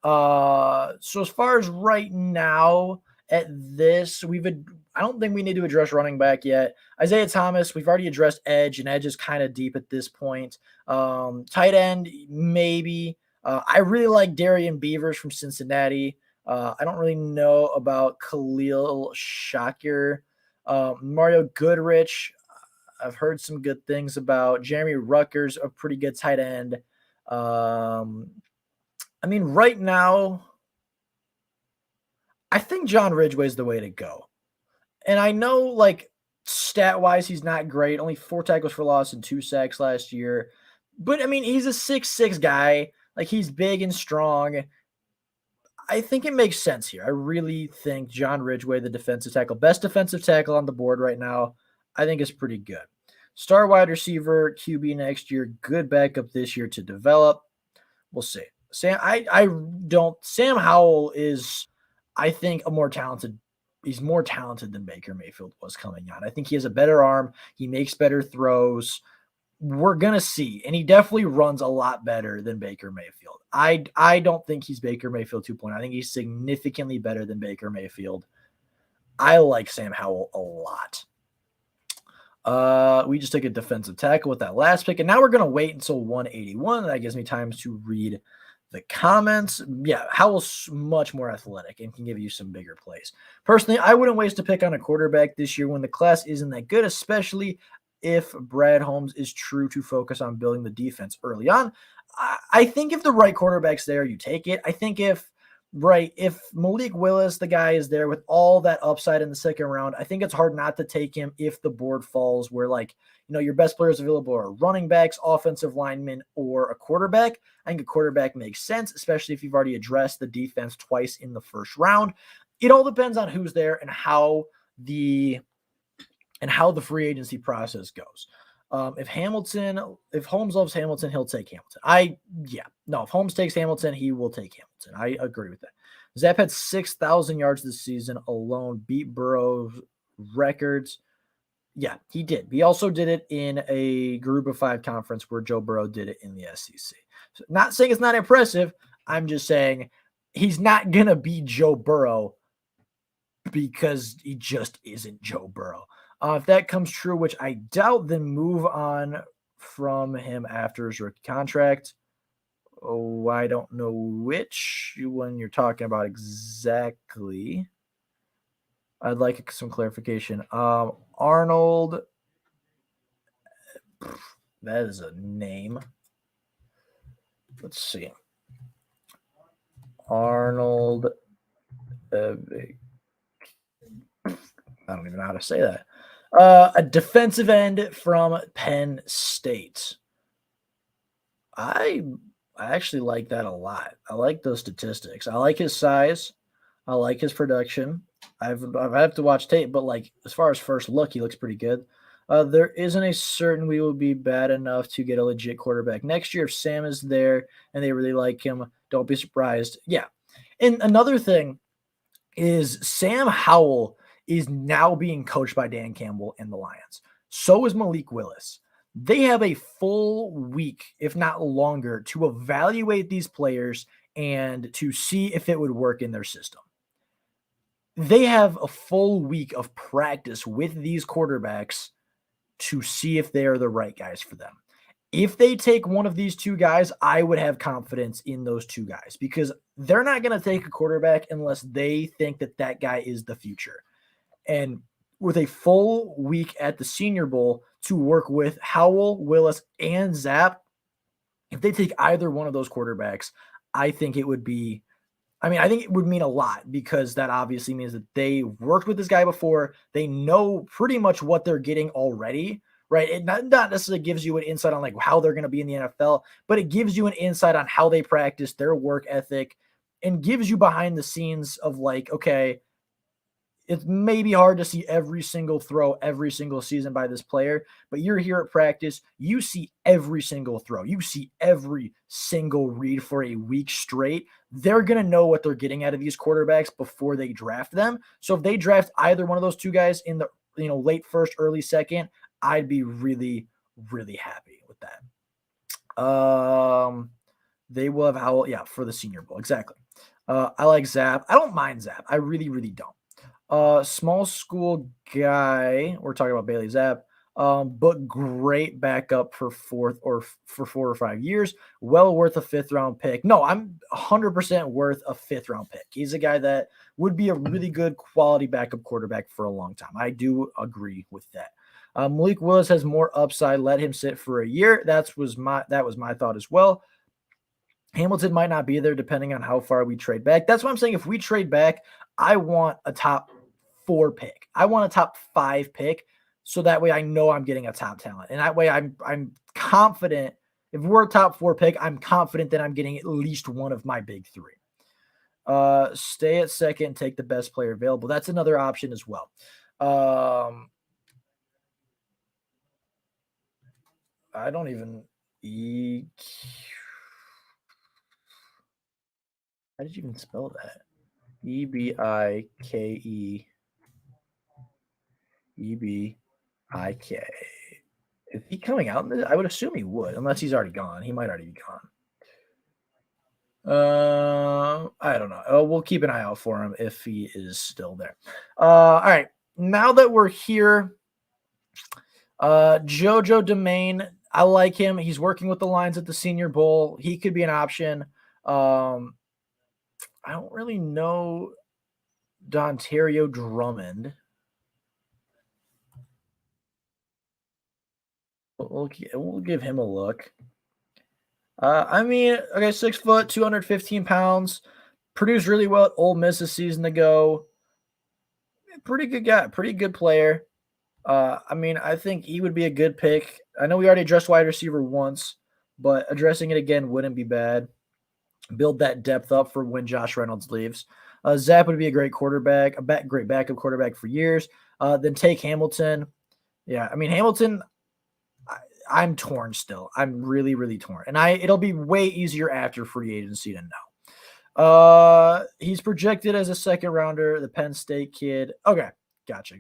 So as far as right now at this, I don't think we need to address running back yet. Isaiah Thomas, we've already addressed edge, and edge is kind of deep at this point. Tight end, maybe. I really like Darian Beavers from Cincinnati. I don't really know about Khalil Shakir. Mario Goodrich, I've heard some good things about. Jeremy Ruckers, a pretty good tight end. I mean, right now, I think John Ridgeway is the way to go. And I know, like, stat-wise, he's not great. Only 4 tackles for loss and 2 sacks last year. But, I mean, he's a 6'6" guy. Like, he's big and strong. I think it makes sense here. I really think John Ridgeway, the defensive tackle, best defensive tackle on the board right now, I think is pretty good. Star wide receiver, QB next year, good backup this year to develop. We'll see. Sam Howell is, I think, he's more talented than Baker Mayfield was coming on. I think he has a better arm. He makes better throws. We're going to see. And he definitely runs a lot better than Baker Mayfield. I don't think he's Baker Mayfield 2.0. I think he's significantly better than Baker Mayfield. I like Sam Howell a lot. We just took a defensive tackle with that last pick, and now we're going to wait until 181. That gives me time to read the comments. Yeah, Howell's much more athletic and can give you some bigger plays. Personally, I wouldn't waste a pick on a quarterback this year when the class isn't that good, especially if Brad Holmes is true to focus on building the defense early on. I think if the right quarterback's there, you take it. I think if right, if Malik Willis, the guy, is there with all that upside in the second round, I think it's hard not to take him if the board falls where, like, your best players available are running backs, offensive linemen, or a quarterback. I think a quarterback makes sense, especially if you've already addressed the defense twice in the first round. It all depends on who's there and how the free agency process goes. If Holmes loves Hamilton, he'll take Hamilton. If Holmes takes Hamilton, he will take Hamilton. I agree with that. Zapp had 6,000 yards this season alone, beat Burrow's records. Yeah, he did. He also did it in a group of 5 conference where Joe Burrow did it in the SEC. So, not saying it's not impressive. I'm just saying he's not going to be Joe Burrow because he just isn't Joe Burrow. If that comes true, which I doubt, then move on from him after his rookie contract. Oh, I don't know which one you're talking about exactly. I'd like some clarification. Arnold, that is a name. Let's see. Arnold, I don't even know how to say that. A defensive end from Penn State. I actually like that a lot. I like those statistics. I like his size. I like his production. I have to watch tape, but like as far as first look, he looks pretty good. There isn't a certain we will be bad enough to get a legit quarterback next year if Sam is there and they really like him. Don't be surprised. Yeah. And another thing is Sam Howell is now being coached by Dan Campbell and the Lions. So is Malik Willis. They have a full week, if not longer, to evaluate these players and to see if it would work in their system. They have a full week of practice with these quarterbacks to see if they are the right guys for them. If they take one of these 2 guys, I would have confidence in those 2 guys because they're not going to take a quarterback unless they think that that guy is the future. And with a full week at the Senior Bowl to work with Howell, Willis, and Zapp, if they take either one of those quarterbacks, I think it would be I think it would mean a lot because that obviously means that they worked with this guy before. They know pretty much what they're getting already, right? It not necessarily gives you an insight on like how they're going to be in the NFL, but it gives you an insight on how they practice, their work ethic, and gives you behind the scenes of like, okay, it may be hard to see every single throw every single season by this player, but you're here at practice. You see every single throw. You see every single read for a week straight. They're going to know what they're getting out of these quarterbacks before they draft them. So if they draft either one of those 2 guys in the late first, early second, I'd be really, really happy with that. They will have Howell, for the Senior Bowl. Exactly. I like Zapp. I don't mind Zapp. I really, really don't. Small school guy. We're talking about Bailey Zapp. But great backup for 4 or 5 years. Well worth a 5th round pick. No, I'm 100% worth a 5th round pick. He's a guy that would be a really good quality backup quarterback for a long time. I do agree with that. Malik Willis has more upside. Let him sit for a year. That was my thought as well. Hamilton might not be there depending on how far we trade back. That's what I'm saying. If we trade back, I want a top 4 pick. I want a top 5 pick. So that way I know I'm getting a top talent. And that way I'm confident. If we're a top 4 pick, I'm confident that I'm getting at least one of my big 3. Stay at second, take the best player available. That's another option as well. I don't even how did you even spell that? EBIKE. EBIK. Is he coming out? I would assume he would, unless he's already gone. He might already be gone. I don't know. We'll keep an eye out for him if he is still there. All right. Now that we're here, Jojo Domain, I like him. He's working with the Lions at the Senior Bowl. He could be an option. I don't really know Dontario Drummond. We'll give him a look. Okay, 6 foot, 215 pounds. produced really well at Ole Miss a season ago. Pretty good guy, pretty good player. I mean, I think he would be a good pick. I know we already addressed wide receiver once, but addressing it again wouldn't be bad. Build that depth up for when Josh Reynolds leaves. Zapp would be a great quarterback, great backup quarterback for years. Then take Hamilton. Yeah, I mean Hamilton. I'm torn still. I'm really, really torn, and it'll be way easier after free agency to know. He's projected as a second rounder, the Penn State kid. Okay, gotcha.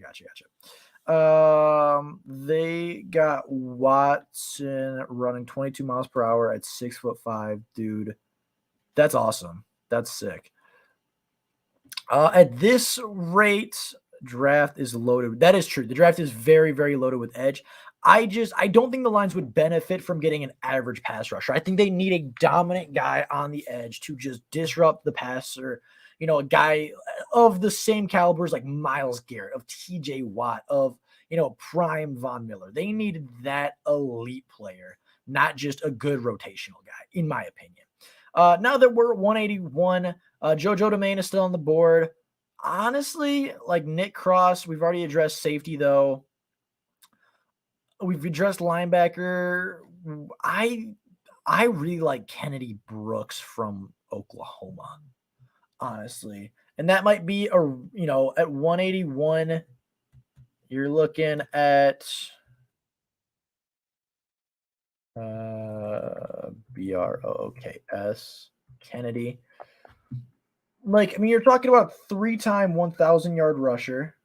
They got Watson running 22 miles per hour at 6'5", dude. That's awesome. That's sick. At this rate, draft is loaded. That is true. The draft is very, very loaded with edge. I don't think the Lions would benefit from getting an average pass rusher. I think they need a dominant guy on the edge to just disrupt the passer. You know, a guy of the same caliber as like Myles Garrett, of TJ Watt, of, prime Von Miller. They needed that elite player, not just a good rotational guy, in my opinion. Now that we're at 181, JoJo Domain is still on the board. Honestly, like Nick Cross, we've already addressed safety, though. We've addressed linebacker. I really like Kennedy Brooks from Oklahoma, honestly. And that might be at 181, you're looking at Brooks Kennedy. Like, I mean, you're talking about 3-time 1,000-yard rusher.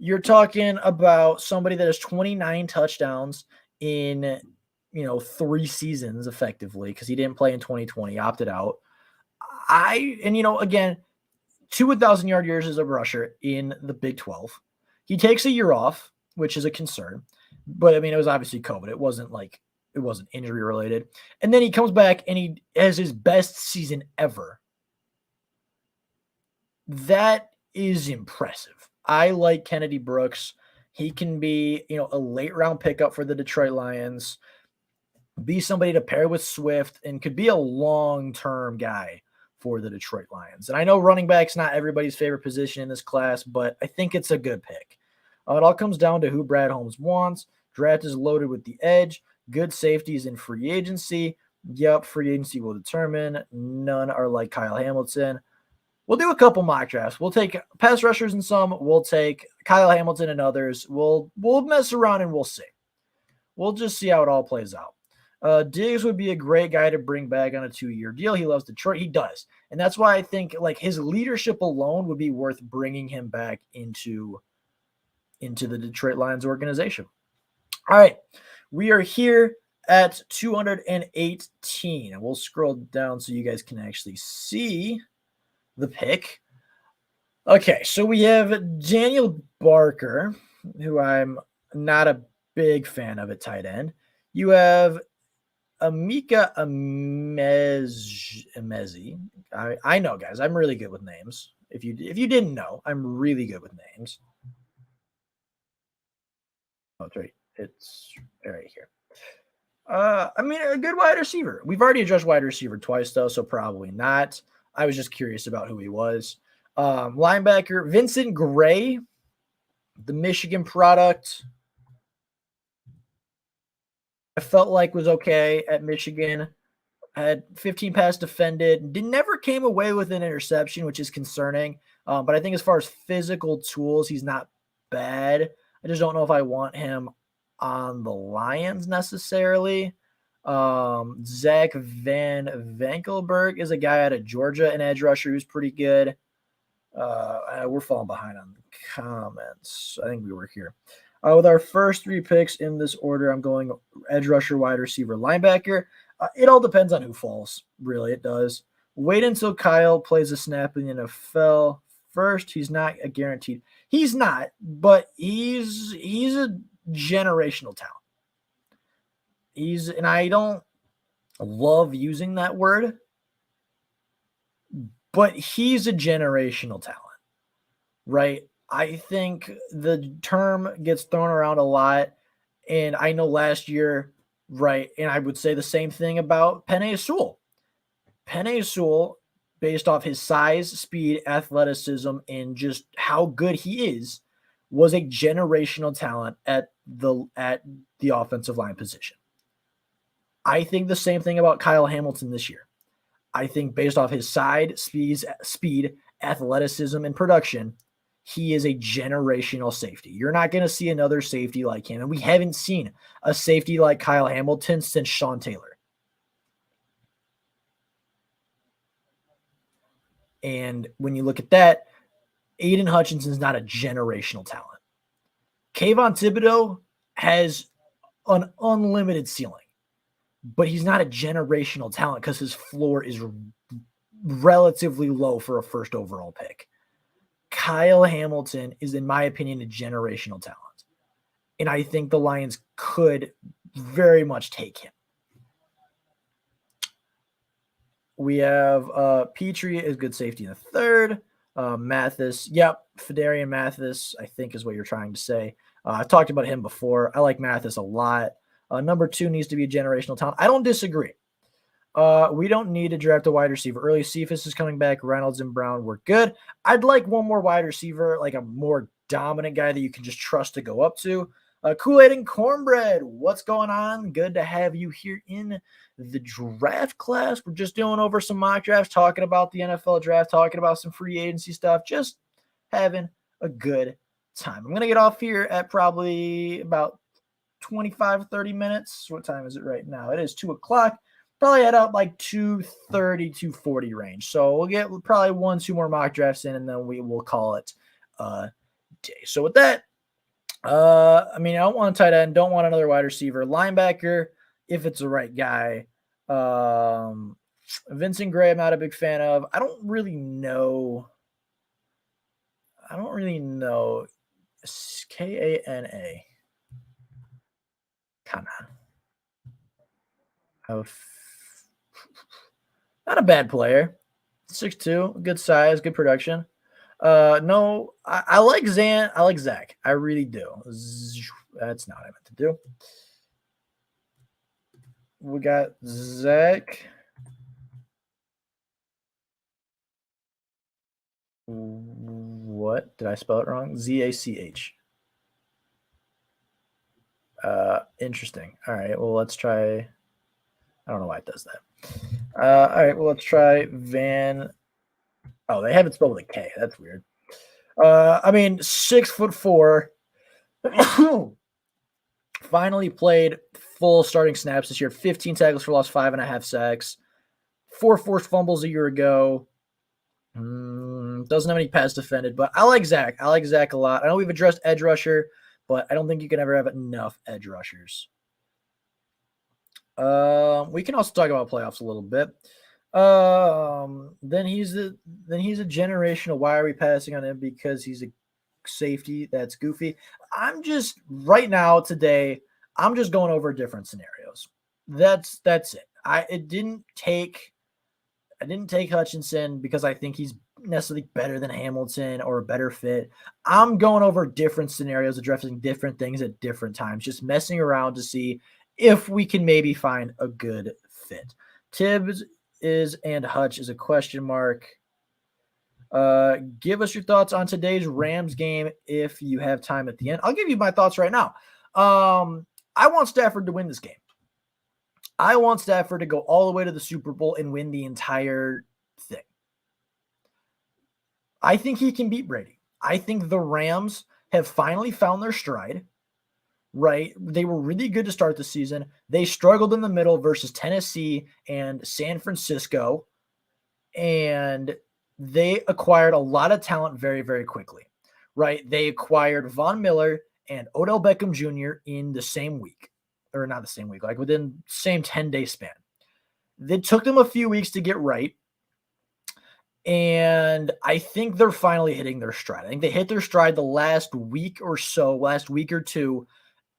You're talking about somebody that has 29 touchdowns in, 3 seasons effectively, because he didn't play in 2020, opted out. Again, 2 1,000-yard years as a rusher in the Big 12. He takes a year off, which is a concern. But, I mean, it was obviously COVID. It wasn't injury related. And then he comes back and he has his best season ever. That is impressive. I like Kennedy Brooks. He can be, a late round pickup for the Detroit Lions, be somebody to pair with Swift, and could be a long-term guy for the Detroit Lions. And I know running back's not everybody's favorite position in this class, but I think it's a good pick. It all comes down to who Brad Holmes wants. Draft is loaded with the edge. Good safeties in free agency. Yep, free agency will determine. None are like Kyle Hamilton. We'll do a couple mock drafts. We'll take pass rushers and some. We'll take Kyle Hamilton and others. We'll mess around and we'll see. We'll just see how it all plays out. Diggs would be a great guy to bring back on a 2-year deal. He loves Detroit. He does. And that's why I think like his leadership alone would be worth bringing him back into the Detroit Lions organization. All right. We are here at 218. And we'll scroll down so you guys can actually see the pick. Okay, so we have Daniel Barker, who I'm not a big fan of at tight end. You have Emeka Emezi. I know, guys. I'm really good with names. If you didn't know, I'm really good with names. Oh, it's right. It's right here. I mean, a good wide receiver. We've already addressed wide receiver twice, though, so probably not. I was just curious about who he was. Linebacker, Vincent Gray, the Michigan product. I felt like was okay at Michigan. Had 15 pass defended. Never came away with an interception, which is concerning. But I think as far as physical tools, he's not bad. I just don't know if I want him on the Lions necessarily. Zach Van Vankelberg is a guy out of Georgia, an edge rusher who's pretty good. We're falling behind on the comments. I think we were here. With our first 3 picks in this order, I'm going edge rusher, wide receiver, linebacker. It all depends on who falls. Really, it does. Wait until Kyle plays a snap in the NFL. First, he's not a guaranteed. He's not, but he's a generational talent. And I don't love using that word, but he's a generational talent, right? I think the term gets thrown around a lot, and I know last year, right, and I would say the same thing about Penei Sewell. Penei Sewell based off his size, speed, athleticism, and just how good he is, was a generational talent at the offensive line position. I think the same thing about Kyle Hamilton this year. I think based off his speed, athleticism, and production, he is a generational safety. You're not going to see another safety like him, and we haven't seen a safety like Kyle Hamilton since Sean Taylor. And when you look at that, Aiden Hutchinson's not a generational talent. Kayvon Thibodeau has an unlimited ceiling, but he's not a generational talent because his floor is relatively low for a first overall pick. Kyle Hamilton is, in my opinion, a generational talent. And I think the Lions could very much take him. We have Petrie is good safety in the third. Mathis, yep, Fedarian Mathis, I think is what you're trying to say. I talked about him before. I like Mathis a lot. Number 2 needs to be a generational talent. I don't disagree. We don't need to draft a wide receiver early. Cephas is coming back. Reynolds and Brown were good. I'd like one more wide receiver, like a more dominant guy that you can just trust to go up to. Kool-Aid and Cornbread, what's going on? Good to have you here in the draft class. We're just doing over some mock drafts, talking about the NFL draft, talking about some free agency stuff, just having a good time. I'm going to get off here at probably about 25, 30 minutes. What time is it right now? It is 2 o'clock. Probably head out like 2:30, 2:40 range. So we'll get probably 1-2 more mock drafts in, and then we will call it a day. So with that, I don't want a tight end, don't want another wide receiver. Linebacker, if it's the right guy. Vincent Gray, I'm not a big fan of. I don't really know. Kana. Kana. Not a bad player. 6'2", good size, good production. No, I like Zan. I like Zach. I really do. That's not what I meant to do. We got Zach. What? Did I spell it wrong? Z-A-C-H. Interesting. All right. Well, let's try. I don't know why it does that. All right. Well, let's try Van. Oh, they have it spelled with a K. That's weird. 6'4". Finally played full starting snaps this year. 15 tackles for loss, 5.5 sacks. 4 forced fumbles a year ago. Doesn't have any pass defended, but I like Zach. I like Zach a lot. I know we've addressed edge rusher, but I don't think you can ever have enough edge rushers. We can also talk about playoffs a little bit. Then he's a generational. Why are we passing on him? Because he's a safety that's goofy. I'm just right now today. I'm just going over different scenarios. That's it. I didn't take Hutchinson because I think he's necessarily better than Hamilton or a better fit. I'm going over different scenarios, addressing different things at different times, just messing around to see if we can maybe find a good fit. Tibbs and Hutch is a question mark. Give us your thoughts on today's Rams game if you have time at the end. I'll give you my thoughts right now. I want Stafford to win this game. I want Stafford to go all the way to the Super Bowl and win the entire thing. I think he can beat Brady. I think the Rams have finally found their stride, right? They were really good to start the season. They struggled in the middle versus Tennessee and San Francisco, and they acquired a lot of talent very, very quickly, right? They acquired Von Miller and Odell Beckham Jr. in the same week, or not the same week, like within the same 10-day span. It took them a few weeks to get right, and I think they're finally hitting their stride. I think they hit their stride the last week or two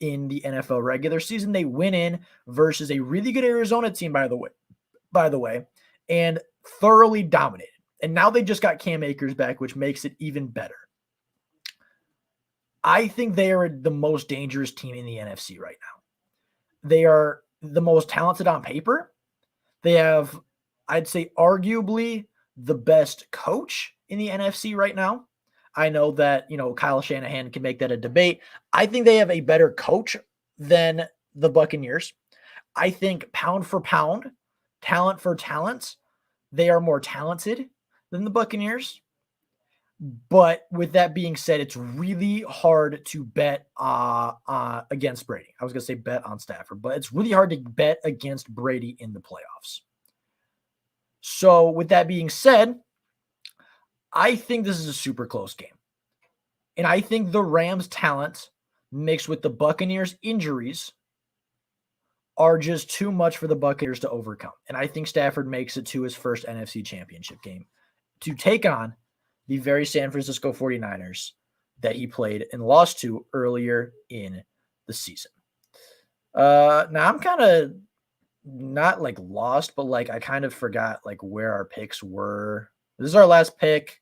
in the NFL regular season. They went in versus a really good Arizona team, by the way, and thoroughly dominated. And now they just got Cam Akers back, which makes it even better. I think they are the most dangerous team in the NFC right now. They are the most talented on paper. They have, I'd say, arguably the best coach in the NFC right now. I know that, Kyle Shanahan can make that a debate. I think they have a better coach than the Buccaneers. I think pound for pound, talent for talent, they are more talented than the Buccaneers. But with that being said, it's really hard to bet against Brady. I was going to say bet on Stafford, but it's really hard to bet against Brady in the playoffs. So with that being said, I think this is a super close game. And I think the Rams' talent mixed with the Buccaneers' injuries are just too much for the Buccaneers to overcome. And I think Stafford makes it to his first NFC Championship game to take on the very San Francisco 49ers that he played and lost to earlier in the season. Now I'm kind of not like lost, but like I kind of forgot like where our picks were. This is our last pick.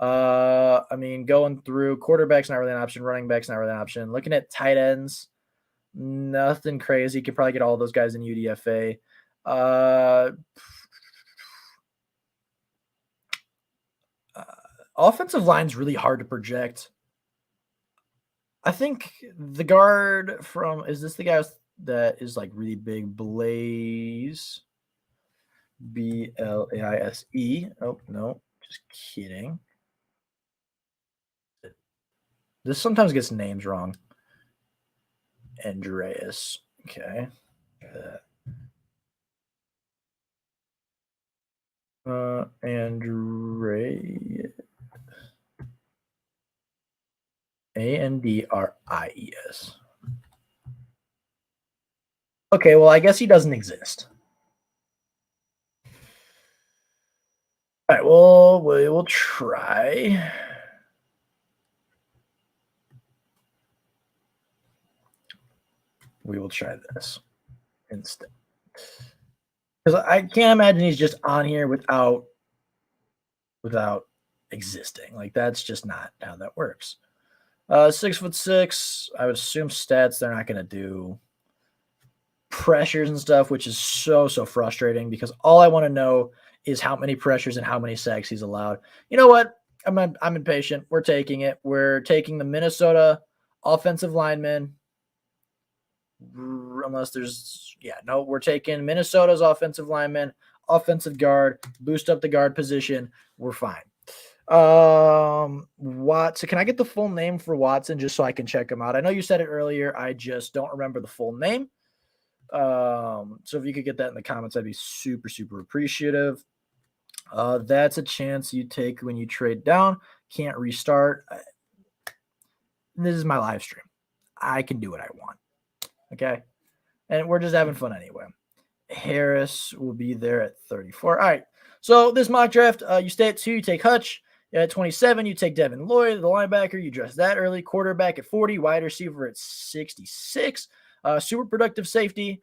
Going through quarterback's not really an option, running back's not really an option. Looking at tight ends, nothing crazy. You could probably get all those guys in UDFA. Offensive line's really hard to project. I think the guard is this the guy that is like really big? Blaise. Blaise. Oh, no, just kidding. This sometimes gets names wrong. Andreas. Okay. Andreas. Andries. Okay, well, I guess he doesn't exist. All right, well, we will try. We will try this instead. Because I can't imagine he's just on here without existing. Like, that's just not how that works. 6'6". I would assume stats, they're not going to do pressures and stuff, which is so frustrating because all I want to know is how many pressures and how many sacks he's allowed. You know what? I'm impatient. We're taking it. We're taking the Minnesota offensive lineman. Unless there's, we're taking Minnesota's offensive lineman, offensive guard, boost up the guard position. We're fine. Watson, can I get the full name for Watson just so I can check him out? I know you said it earlier. I just don't remember the full name. So if you could get that in the comments, I'd be super appreciative. That's a chance you take when you trade down. Can't restart. This is my live stream. I can do what I want. Okay. And we're just having fun anyway. Harris will be there at 34. All right. So this mock draft, you stay at 2, you take Hutch. At 27, you take Devin Lloyd, the linebacker. You dress that early. Quarterback at 40. Wide receiver at 66. Super productive safety.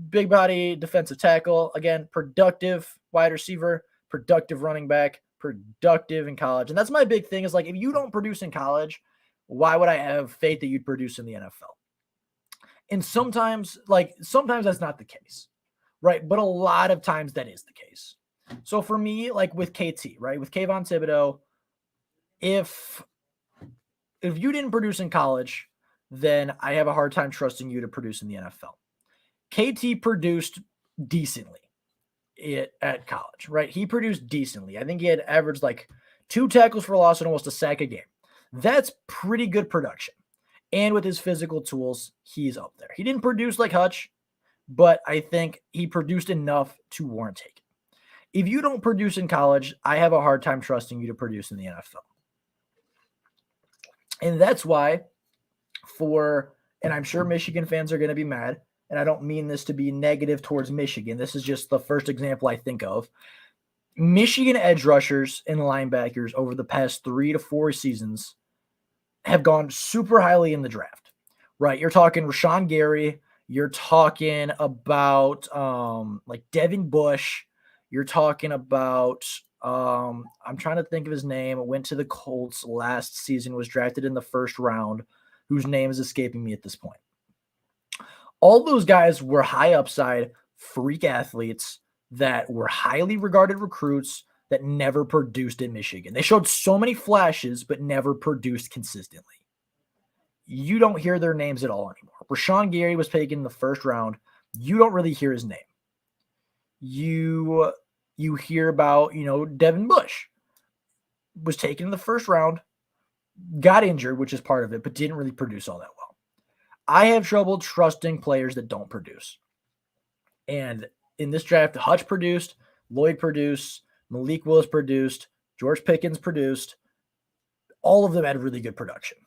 Big body defensive tackle. Again, productive wide receiver. Productive running back. Productive in college. And that's my big thing is like, if you don't produce in college, why would I have faith that you'd produce in the NFL? And sometimes that's not the case, right? But a lot of times that is the case. So for me, like with KT, right? With Kayvon Thibodeau, if you didn't produce in college, then I have a hard time trusting you to produce in the NFL. KT produced decently at college, right? He produced decently. I think he had averaged like 2 tackles for loss and almost a sack a game. That's pretty good production. And with his physical tools, he's up there. He didn't produce like Hutch, but I think he produced enough to warrant taking. If you don't produce in college, I have a hard time trusting you to produce in the NFL. And that's why and I'm sure Michigan fans are going to be mad, and I don't mean this to be negative towards Michigan. This is just the first example I think of. Michigan edge rushers and linebackers over the past 3 to 4 seasons have gone super highly in the draft, right? You're talking Rashawn Gary. You're talking about like Devin Bush. You're talking about, I'm trying to think of his name. Went to the Colts last season, was drafted in the first round, whose name is escaping me at this point. All those guys were high upside, freak athletes that were highly regarded recruits that never produced in Michigan. They showed so many flashes, but never produced consistently. You don't hear their names at all anymore. Rashawn Gary was taken in the first round. You don't really hear his name. You hear about, Devin Bush was taken in the first round, got injured, which is part of it, but didn't really produce all that well. I have trouble trusting players that don't produce. And in this draft, Hutch produced, Lloyd produced, Malik Willis produced, George Pickens produced. All of them had really good production.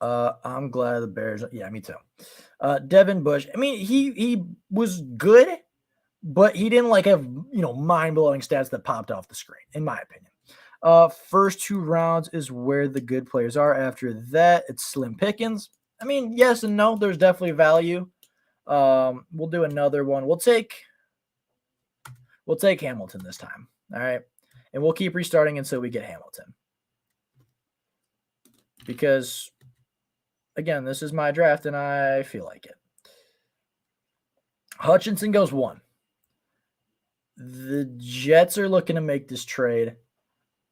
I'm glad the Bears. Yeah, me too. Devin Bush. I mean, he was good, but he didn't have mind-blowing stats that popped off the screen, in my opinion. First 2 rounds is where the good players are. After that, it's slim pickings. I mean, yes and no. There's definitely value. We'll do another one. We'll take Hamilton this time. All right. And we'll keep restarting until we get Hamilton. Because, again, this is my draft and I feel like it. Hutchinson goes 1. The Jets are looking to make this trade.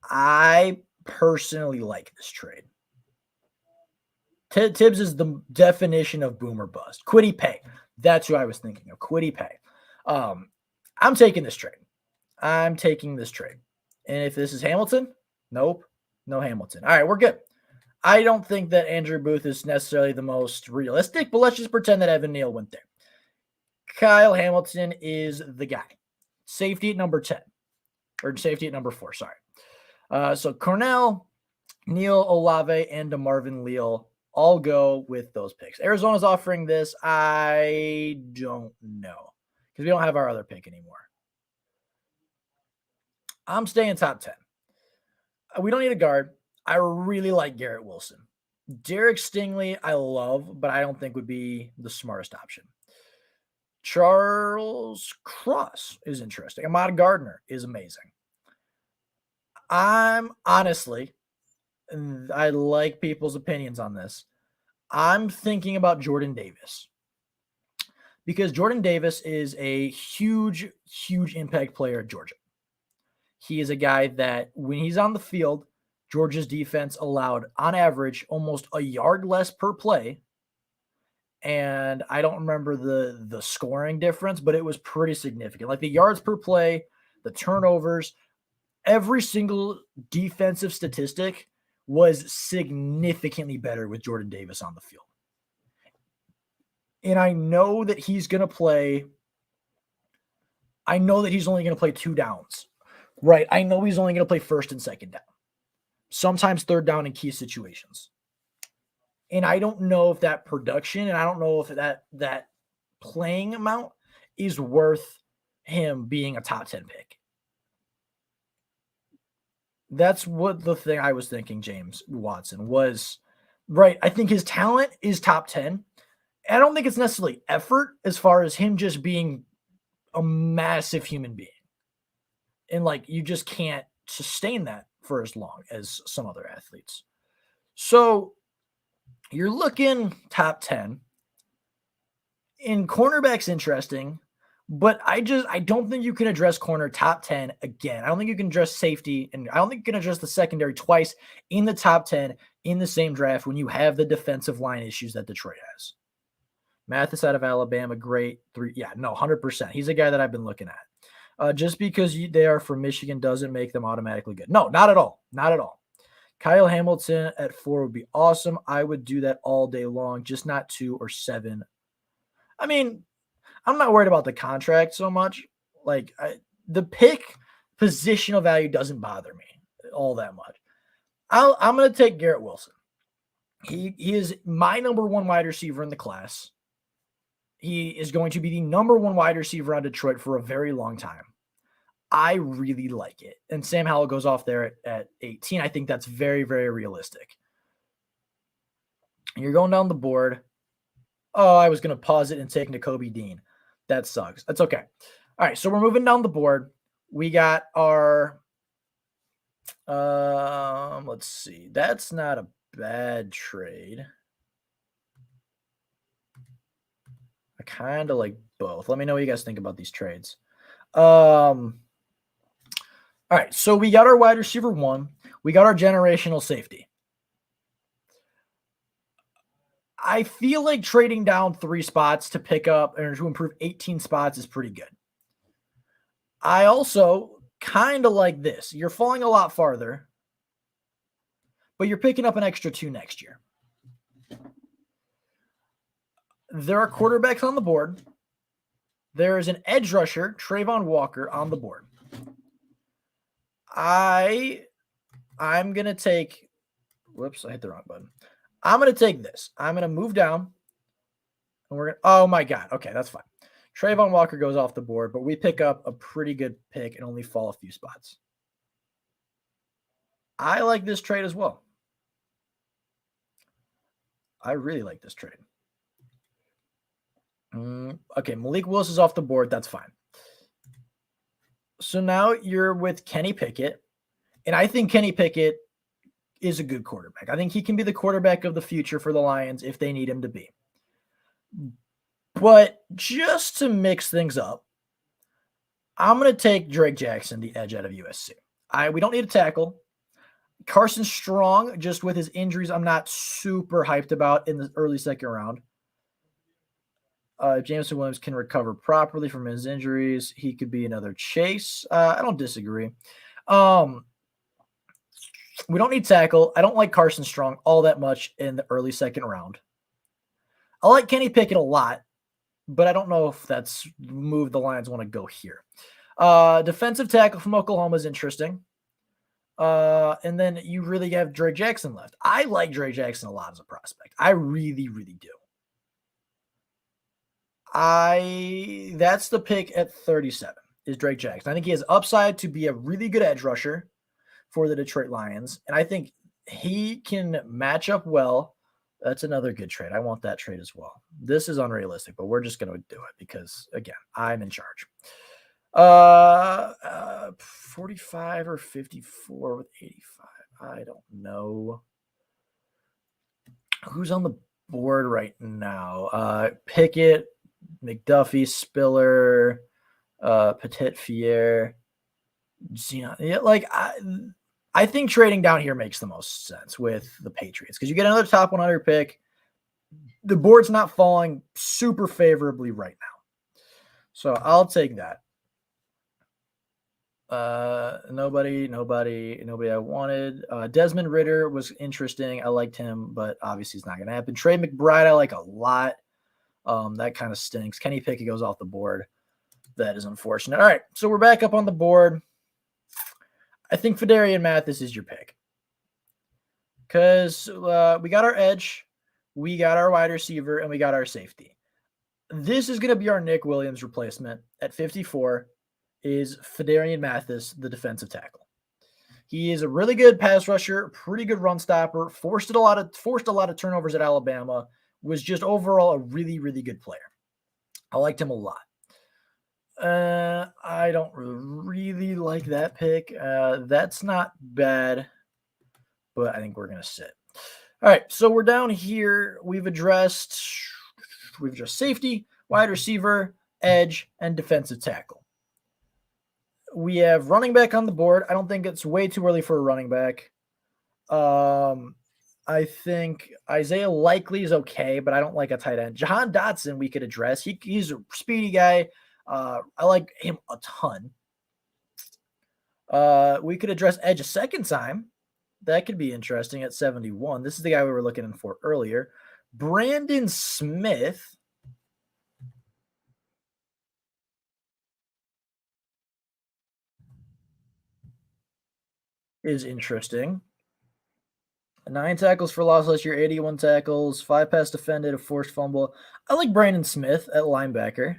I personally like this trade. Tibbs is the definition of boomer bust. Quiddy pay. That's who I was thinking of. Quiddy pay. I'm taking this trade. And if this is Hamilton, nope. No Hamilton. All right, we're good. I don't think that Andrew Booth is necessarily the most realistic, but let's just pretend that Evan Neal went there. Kyle Hamilton is the guy. Safety at number 10. Or safety at number 4, sorry. So Cornell, Neal, Olave, and DeMarvin Leal all go with those picks. Arizona's offering this. I don't know. Because we don't have our other pick anymore. I'm staying top 10. We don't need a guard. I really like Garrett Wilson. Derek Stingley, I love, but I don't think would be the smartest option. Charles Cross is interesting. Ahmad Gardner is amazing. I'm honestly, I like people's opinions on this. I'm thinking about Jordan Davis. Because Jordan Davis is a huge, huge impact player at Georgia. He is a guy that when he's on the field, Georgia's defense allowed, on average, almost a yard less per play. And I don't remember the scoring difference, but it was pretty significant. Like the yards per play, the turnovers, every single defensive statistic was significantly better with Jordan Davis on the field. And I know that he's going to play. I know that he's only going to play 2 downs, right? I know he's only going to play first and second down, sometimes third down in key situations. And I don't know if that production and I don't know if that playing amount is worth him being a top 10 pick. That's what the thing I was thinking, James Watson, was, right. I think his talent is top 10. I don't think it's necessarily effort as far as him just being a massive human being. And you just can't sustain that for as long as some other athletes. So you're looking top 10. In cornerback's interesting, but I don't think you can address corner top 10 again. I don't think you can address safety, and I don't think you can address the secondary twice in the top 10 in the same draft when you have the defensive line issues that Detroit has. Mathis out of Alabama, great. 100%. He's a guy that I've been looking at. Just because they are from Michigan doesn't make them automatically good. No, not at all. Not at all. Kyle Hamilton at 4 would be awesome. I would do that all day long, just not 2 or 7. I mean, I'm not worried about the contract so much. The pick positional value doesn't bother me all that much. I'm going to take Garrett Wilson. He is my number 1 wide receiver in the class. He is going to be the number 1 wide receiver on Detroit for a very long time. I really like it. And Sam Howell goes off there at 18. I think that's very, very realistic. You're going down the board. Oh, I was going to pause it and take Nakobe Dean. That sucks. That's okay. All right, so we're moving down the board. We got our let's see. That's not a bad trade. I kind of like both. Let me know what you guys think about these trades. All right, so we got our wide receiver 1. We got our generational safety. I feel like trading down 3 spots to pick up or to improve 18 spots is pretty good. I also kind of like this. You're falling a lot farther, but you're picking up an extra 2 next year. There are quarterbacks on the board. There is an edge rusher, Trayvon Walker, on the board. I'm going to take – whoops, I hit the wrong button. I'm going to take this. I'm going to move down. And we're going to – oh, my God. Okay, that's fine. Trayvon Walker goes off the board, but we pick up a pretty good pick and only fall a few spots. I like this trade as well. I really like this trade. Okay, Malik Willis is off the board. That's fine. So now you're with Kenny Pickett, and I think Kenny Pickett is a good quarterback. I think he can be the quarterback of the future for the Lions if they need him to be. But just to mix things up, I'm going to take Drake Jackson, the edge out of USC. We don't need a tackle. Carson Strong, just with his injuries, I'm not super hyped about in the early second round. If Jameson Williams can recover properly from his injuries, he could be another Chase. I don't disagree. We don't need tackle. I don't like Carson Strong all that much in the early second round. I like Kenny Pickett a lot, but I don't know if that's the move the Lions want to go here. Defensive tackle from Oklahoma is interesting. And then you really have Drake Jackson left. I like Drake Jackson a lot as a prospect. I really, really do. That's the pick at 37 is Drake Jackson. I think he has upside to be a really good edge rusher for the Detroit Lions. And I think he can match up well. That's another good trade. I want that trade as well. This is unrealistic, but we're just going to do it because, again, I'm in charge. 45 or 54 with 85. I don't know. Who's on the board right now? Pickett, McDuffie, Spiller, Petit Fier, Xenon. Yeah, I think trading down here makes the most sense with the Patriots because you get another top 100 pick. The board's not falling super favorably right now. So I'll take that. Nobody I wanted. Desmond Ridder was interesting. I liked him, but obviously it's not going to happen. Trey McBride, I like a lot. That kind of stinks. Kenny Pickett goes off the board. That is unfortunate. All right, so we're back up on the board. I think Phidarian Mathis is your pick because we got our edge, we got our wide receiver, and we got our safety. This is going to be our Nick Williams replacement at 54 is Phidarian Mathis, the defensive tackle. He is a really good pass rusher, pretty good run stopper, forced a lot of turnovers at Alabama, was just overall a really, really good player. I liked him a lot. I don't really like that pick. That's not bad, but I think we're going to sit. All right, so we're down here. We've addressed safety, wide receiver, edge, and defensive tackle. We have running back on the board. I don't think it's way too early for a running back. I think Isaiah Likely is okay, but I don't like a tight end. Jahan Dotson we could address. He's a speedy guy. I like him a ton. We could address edge a second time. That could be interesting at 71. This is the guy we were looking for earlier. Brandon Smith is interesting. 9 tackles for loss last year, 81 tackles, 5 pass defended, a forced fumble. I like Brandon Smith at linebacker.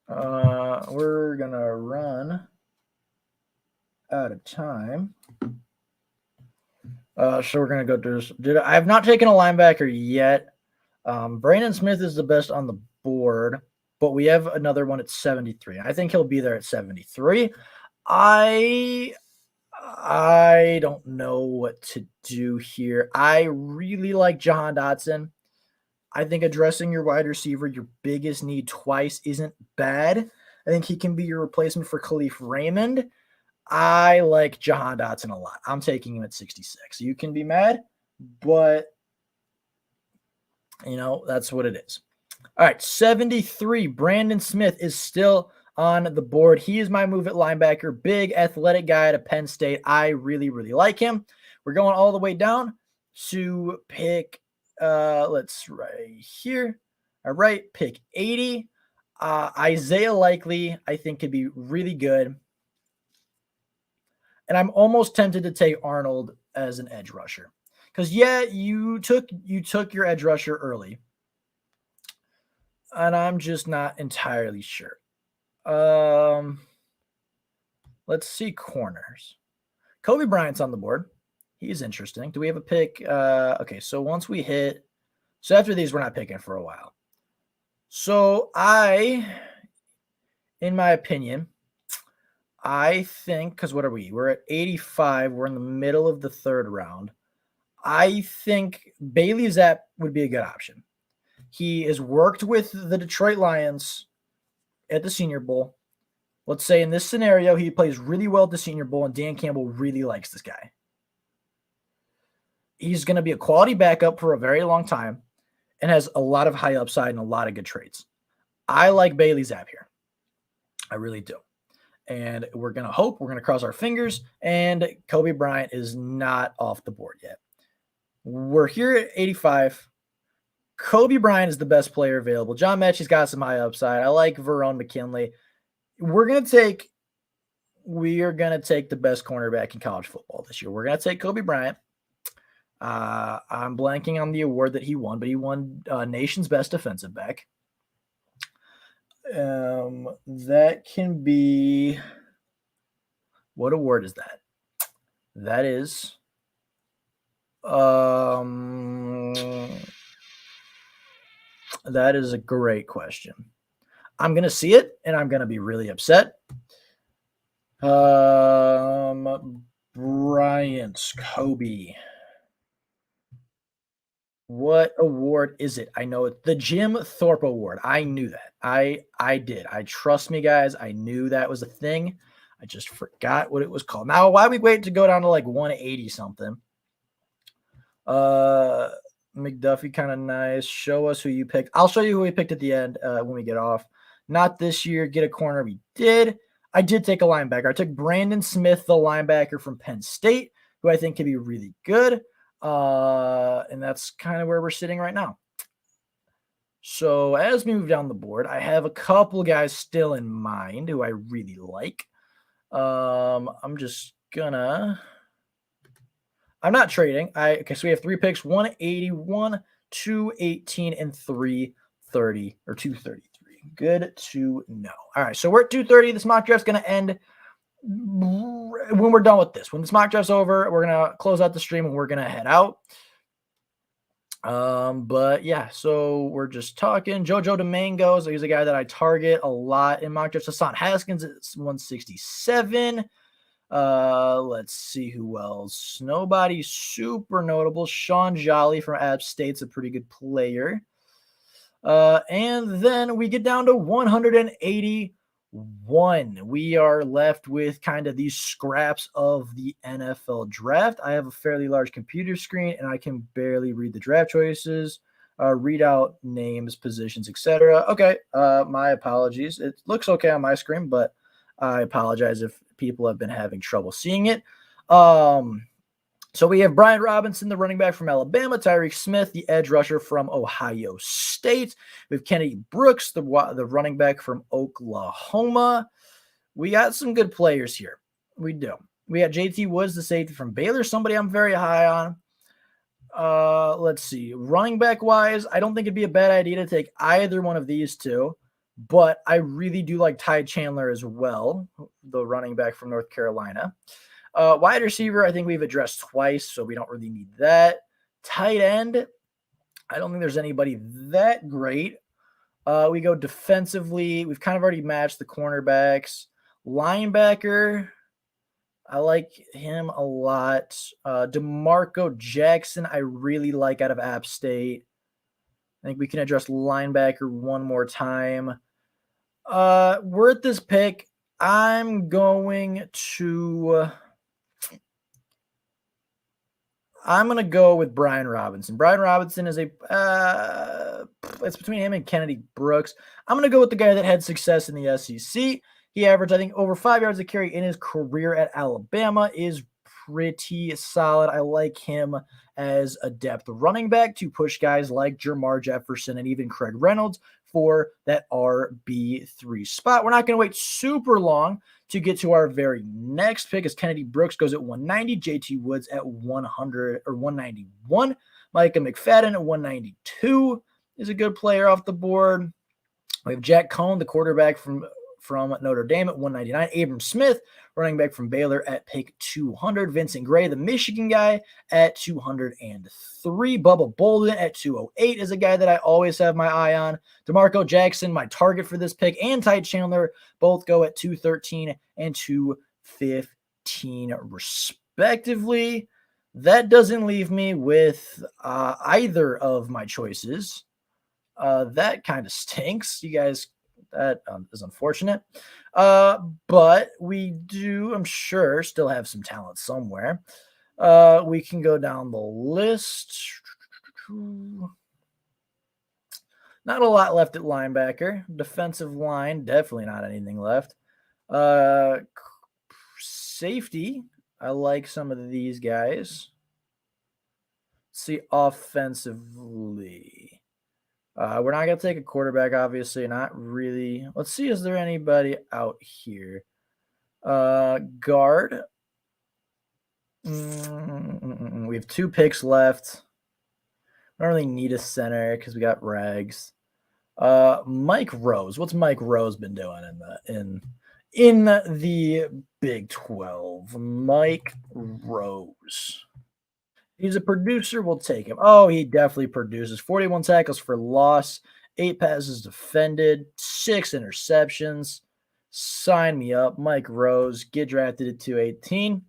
We're going to run out of time. So we're going to go through this. I have not taken a linebacker yet. Brandon Smith is the best on the board, but we have another one at 73. I think he'll be there at 73. I don't know what to do here. I really like Jahan Dotson. I think addressing your wide receiver, your biggest need twice, isn't bad. I think he can be your replacement for Khalif Raymond. I like Jahan Dotson a lot. I'm taking him at 66. You can be mad, but that's what it is. All right, 73. Brandon Smith is still on the board. He is my move at linebacker. Big, athletic guy at Penn State. I really, really like him. We're going all the way down to pick, let's right here. All right, pick 80. Isaiah Likely, I think, could be really good. And I'm almost tempted to take Arnold as an edge rusher. Because, yeah, you took your edge rusher early. And I'm just not entirely sure. Let's see corners. Kobe Bryant's on the board. He's interesting. Do we have a pick? Okay, so once we hit, so after these, we're not picking for a while. So in my opinion, I think, because what are we? We're at 85. We're in the middle of the third round. I think Bailey Zapp would be a good option. He has worked with the Detroit Lions at the Senior Bowl. Let's say in this scenario, he plays really well at the Senior Bowl, and Dan Campbell really likes this guy. He's going to be a quality backup for a very long time and has a lot of high upside and a lot of good traits. I like Bailey Zapp here. I really do. And we're going to cross our fingers, and Kobe Bryant is not off the board yet. We're here at 85. Kobe Bryant is the best player available. John Mechie's got some high upside. I like Verone McKinley. We are going to take the best cornerback in college football this year. We're going to take Kobe Bryant. I'm blanking on the award that he won, but he won Nation's Best Defensive Back. That can be, what award is that? That is that is a great question. I'm going to see it, and I'm going to be really upset. Bryant's Kobe. What award is it? I know it. The Jim Thorpe Award. I knew that. I did. Trust me, guys. I knew that was a thing. I just forgot what it was called. Now, why we wait to go down to like 180 something? McDuffie, kind of nice. Show us who you picked. I'll show you who we picked at the end when we get off. Not this year. Get a corner. We did. I did take a linebacker. I took Brandon Smith, the linebacker from Penn State, who I think can be really good. And that's kind of where we're sitting right now. So as we move down the board, I have a couple guys still in mind who I really like. I'm not trading. Okay, so we have 3 picks: 181, 218, and 330 or 233. Good to know. All right, so we're at 230. This mock draft's going to end when we're done with this. When this mock draft's over, we're going to close out the stream and we're going to head out. But yeah, so we're just talking. Jojo Domingo, so he's a guy that I target a lot in mock drafts. Hassan Haskins is 167. Let's see who else. Nobody super notable. Sean Jolly from App State's a pretty good player. And then we get down to 181. We are left with kind of these scraps of the NFL draft. I have a fairly large computer screen and I can barely read the draft choices, read out names, positions, etc. Okay. My apologies. It looks okay on my screen, but I apologize if people have been having trouble seeing it. So we have Brian Robinson, the running back from Alabama, Tyreek Smith, the edge rusher from Ohio State. We have Kennedy Brooks, the running back from Oklahoma. We got some good players here. We do. We got JT Woods, the safety from Baylor, somebody I'm very high on. Let's see. Running back wise, I don't think it'd be a bad idea to take either one of these two, but I really do like Ty Chandler as well, the running back from North Carolina. Wide receiver, I think we've addressed twice, so we don't really need that. Tight end, I don't think there's anybody that great. We go defensively. We've kind of already matched the cornerbacks. Linebacker, I like him a lot. DeMarco Jackson, I really like out of App State. think we can address linebacker one more time. We're at this pick. I'm going to go with Brian Robinson. Brian Robinson is it's between him and Kennedy Brooks. I'm going to go with the guy that had success in the SEC. He averaged, I think, over 5 yards a carry in his career at Alabama. Is pretty solid. I like him as a depth running back to push guys like Jermar Jefferson and even Craig Reynolds for that RB3 spot. We're not going to wait super long to get to our very next pick, as Kennedy Brooks goes at 190, JT Woods at 100 or 191, Micah McFadden at 192 is a good player off the board. We have Jack Cohn, the quarterback from Notre Dame at 199, Abram Smith, running back from Baylor at pick 200, Vincent Gray, the Michigan guy, at 203, Bubba Bolden at 208 is a guy that I always have my eye on. DeMarco Jackson, my target for this pick, and Ty Chandler both go at 213 and 215 respectively. That doesn't leave me with either of my choices. That kind of stinks. You guys, that is unfortunate. But we do, I'm sure, still have some talent somewhere. We can go down the list. Not a lot left at linebacker. Defensive line, definitely not anything left. Safety, I like some of these guys. Let's see, offensively. We're not going to take a quarterback, obviously. Not really. Let's see, is there anybody out here? Guard. We have 2 picks left. I don't really need a center because we got Rags. Mike Rose. What's Mike Rose been doing in the Big 12? Mike Rose. He's a producer. We'll take him. Oh, he definitely produces. 41 tackles for loss, 8 passes defended, 6 interceptions. Sign me up. Mike Rose, get drafted at 218.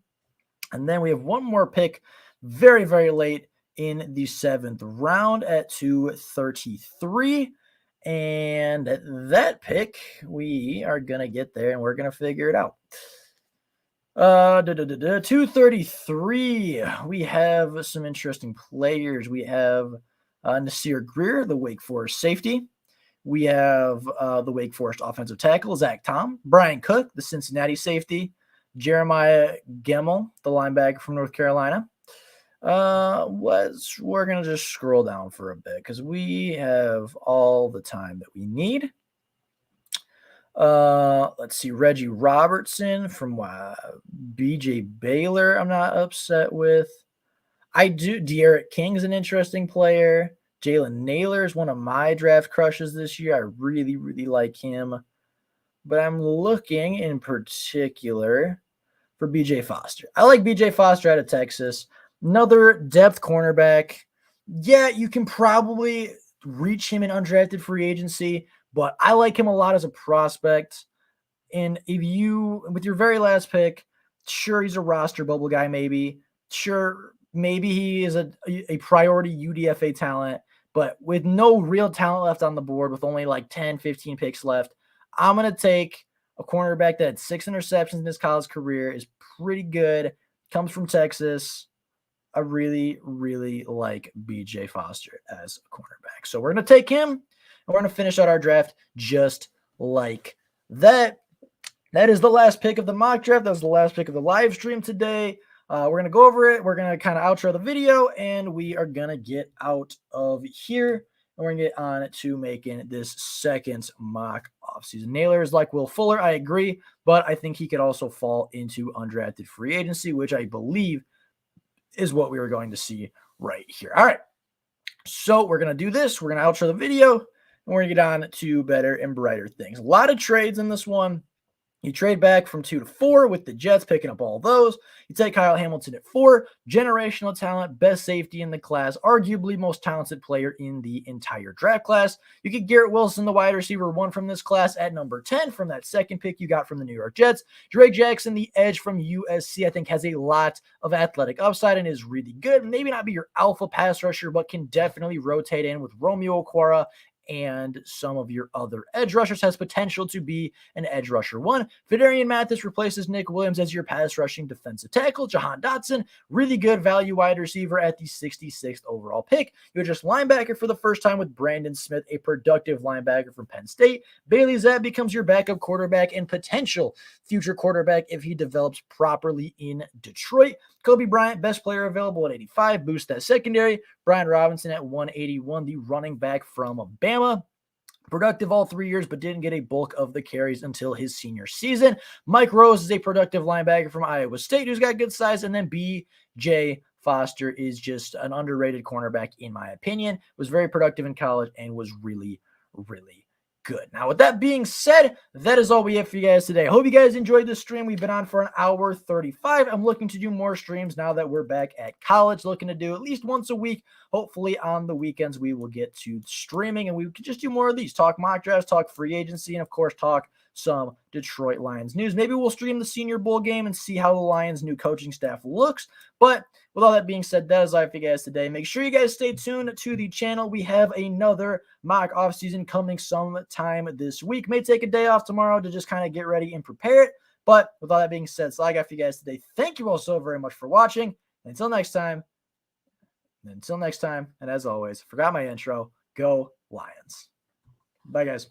And then we have one more pick very, very late in the 7th round at 233. And at that pick, we are going to get there and we're going to figure it out. 233. We have some interesting players. We have Nasir Greer, the Wake Forest safety. We have the Wake Forest offensive tackle, Zach Tom. Brian Cook, the Cincinnati safety. Jeremiah Gemmel, the linebacker from North Carolina. We're going to just scroll down for a bit because we have all the time that we need. Let's see, Reggie Robertson from BJ Baylor. I'm not upset with. De'Aaron King is an interesting player. Jalen Naylor is one of my draft crushes this year. I really, really like him. But I'm looking in particular for BJ Foster. I like BJ Foster out of Texas. Another depth cornerback. Yeah, you can probably reach him in undrafted free agency, but I like him a lot as a prospect. And if you, with your very last pick, sure, he's a roster bubble guy, maybe. Sure, maybe he is a priority UDFA talent, but with no real talent left on the board, with only like 10, 15 picks left, I'm going to take a cornerback that had 6 interceptions in his college career, is pretty good, comes from Texas. I really, really like BJ Foster as a cornerback. So we're going to take him, and we're going to finish out our draft just like that. That is the last pick of the mock draft. That was the last pick of the live stream today. We're going to go over it. We're going to kind of outro the video, and we are going to get out of here. And we're going to get on to making this second mock offseason. Naylor is like Will Fuller. I agree, but I think he could also fall into undrafted free agency, which I believe is what we were going to see right here. All right. So we're going to do this. We're going to outro the video, and we're going to get on to better and brighter things. A lot of trades in this one. You trade back from 2 to 4 with the Jets picking up all those. You take Kyle Hamilton at 4, generational talent, best safety in the class, arguably most talented player in the entire draft class. You get Garrett Wilson, the wide receiver 1 from this class, at number 10 from that second pick you got from the New York Jets. Drake Jackson, the edge from USC, I think has a lot of athletic upside and is really good. Maybe not be your alpha pass rusher, but can definitely rotate in with Romeo Okwara and some of your other edge rushers. Has potential to be an edge rusher 1. Fidarian Mathis replaces Nick Williams as your pass rushing defensive tackle. Jahan Dotson, really good value wide receiver at the 66th overall pick. You adjust linebacker for the first time with Brandon Smith, a productive linebacker from Penn State. Bailey Zapp becomes your backup quarterback and potential future quarterback if he develops properly in Detroit. Kobe Bryant, best player available at 85, boost that secondary. Brian Robinson at 181, the running back from Bama. Productive all 3 years, but didn't get a bulk of the carries until his senior season. Mike Rose is a productive linebacker from Iowa State who's got good size. And then B.J. Foster is just an underrated cornerback, in my opinion. Was very productive in college and was really, really good. Now, with that being said, that is all we have for you guys today. I hope you guys enjoyed this stream. We've been on for an hour 35. I'm looking to do more streams now that we're back at college, looking to do at least once a week. Hopefully on the weekends, we will get to streaming and we can just do more of these. Talk mock drafts, talk free agency, and of course, talk some Detroit Lions news. Maybe we'll stream the Senior Bowl game and see how the Lions' new coaching staff looks. But with all that being said, that is all for you guys today. Make sure you guys stay tuned to the channel. We have another mock offseason coming sometime this week. May take a day off tomorrow to just kind of get ready and prepare it. But with all that being said, so I got for you guys today. Thank you all so very much for watching. Until next time, and as always, forgot my intro, go Lions. Bye, guys.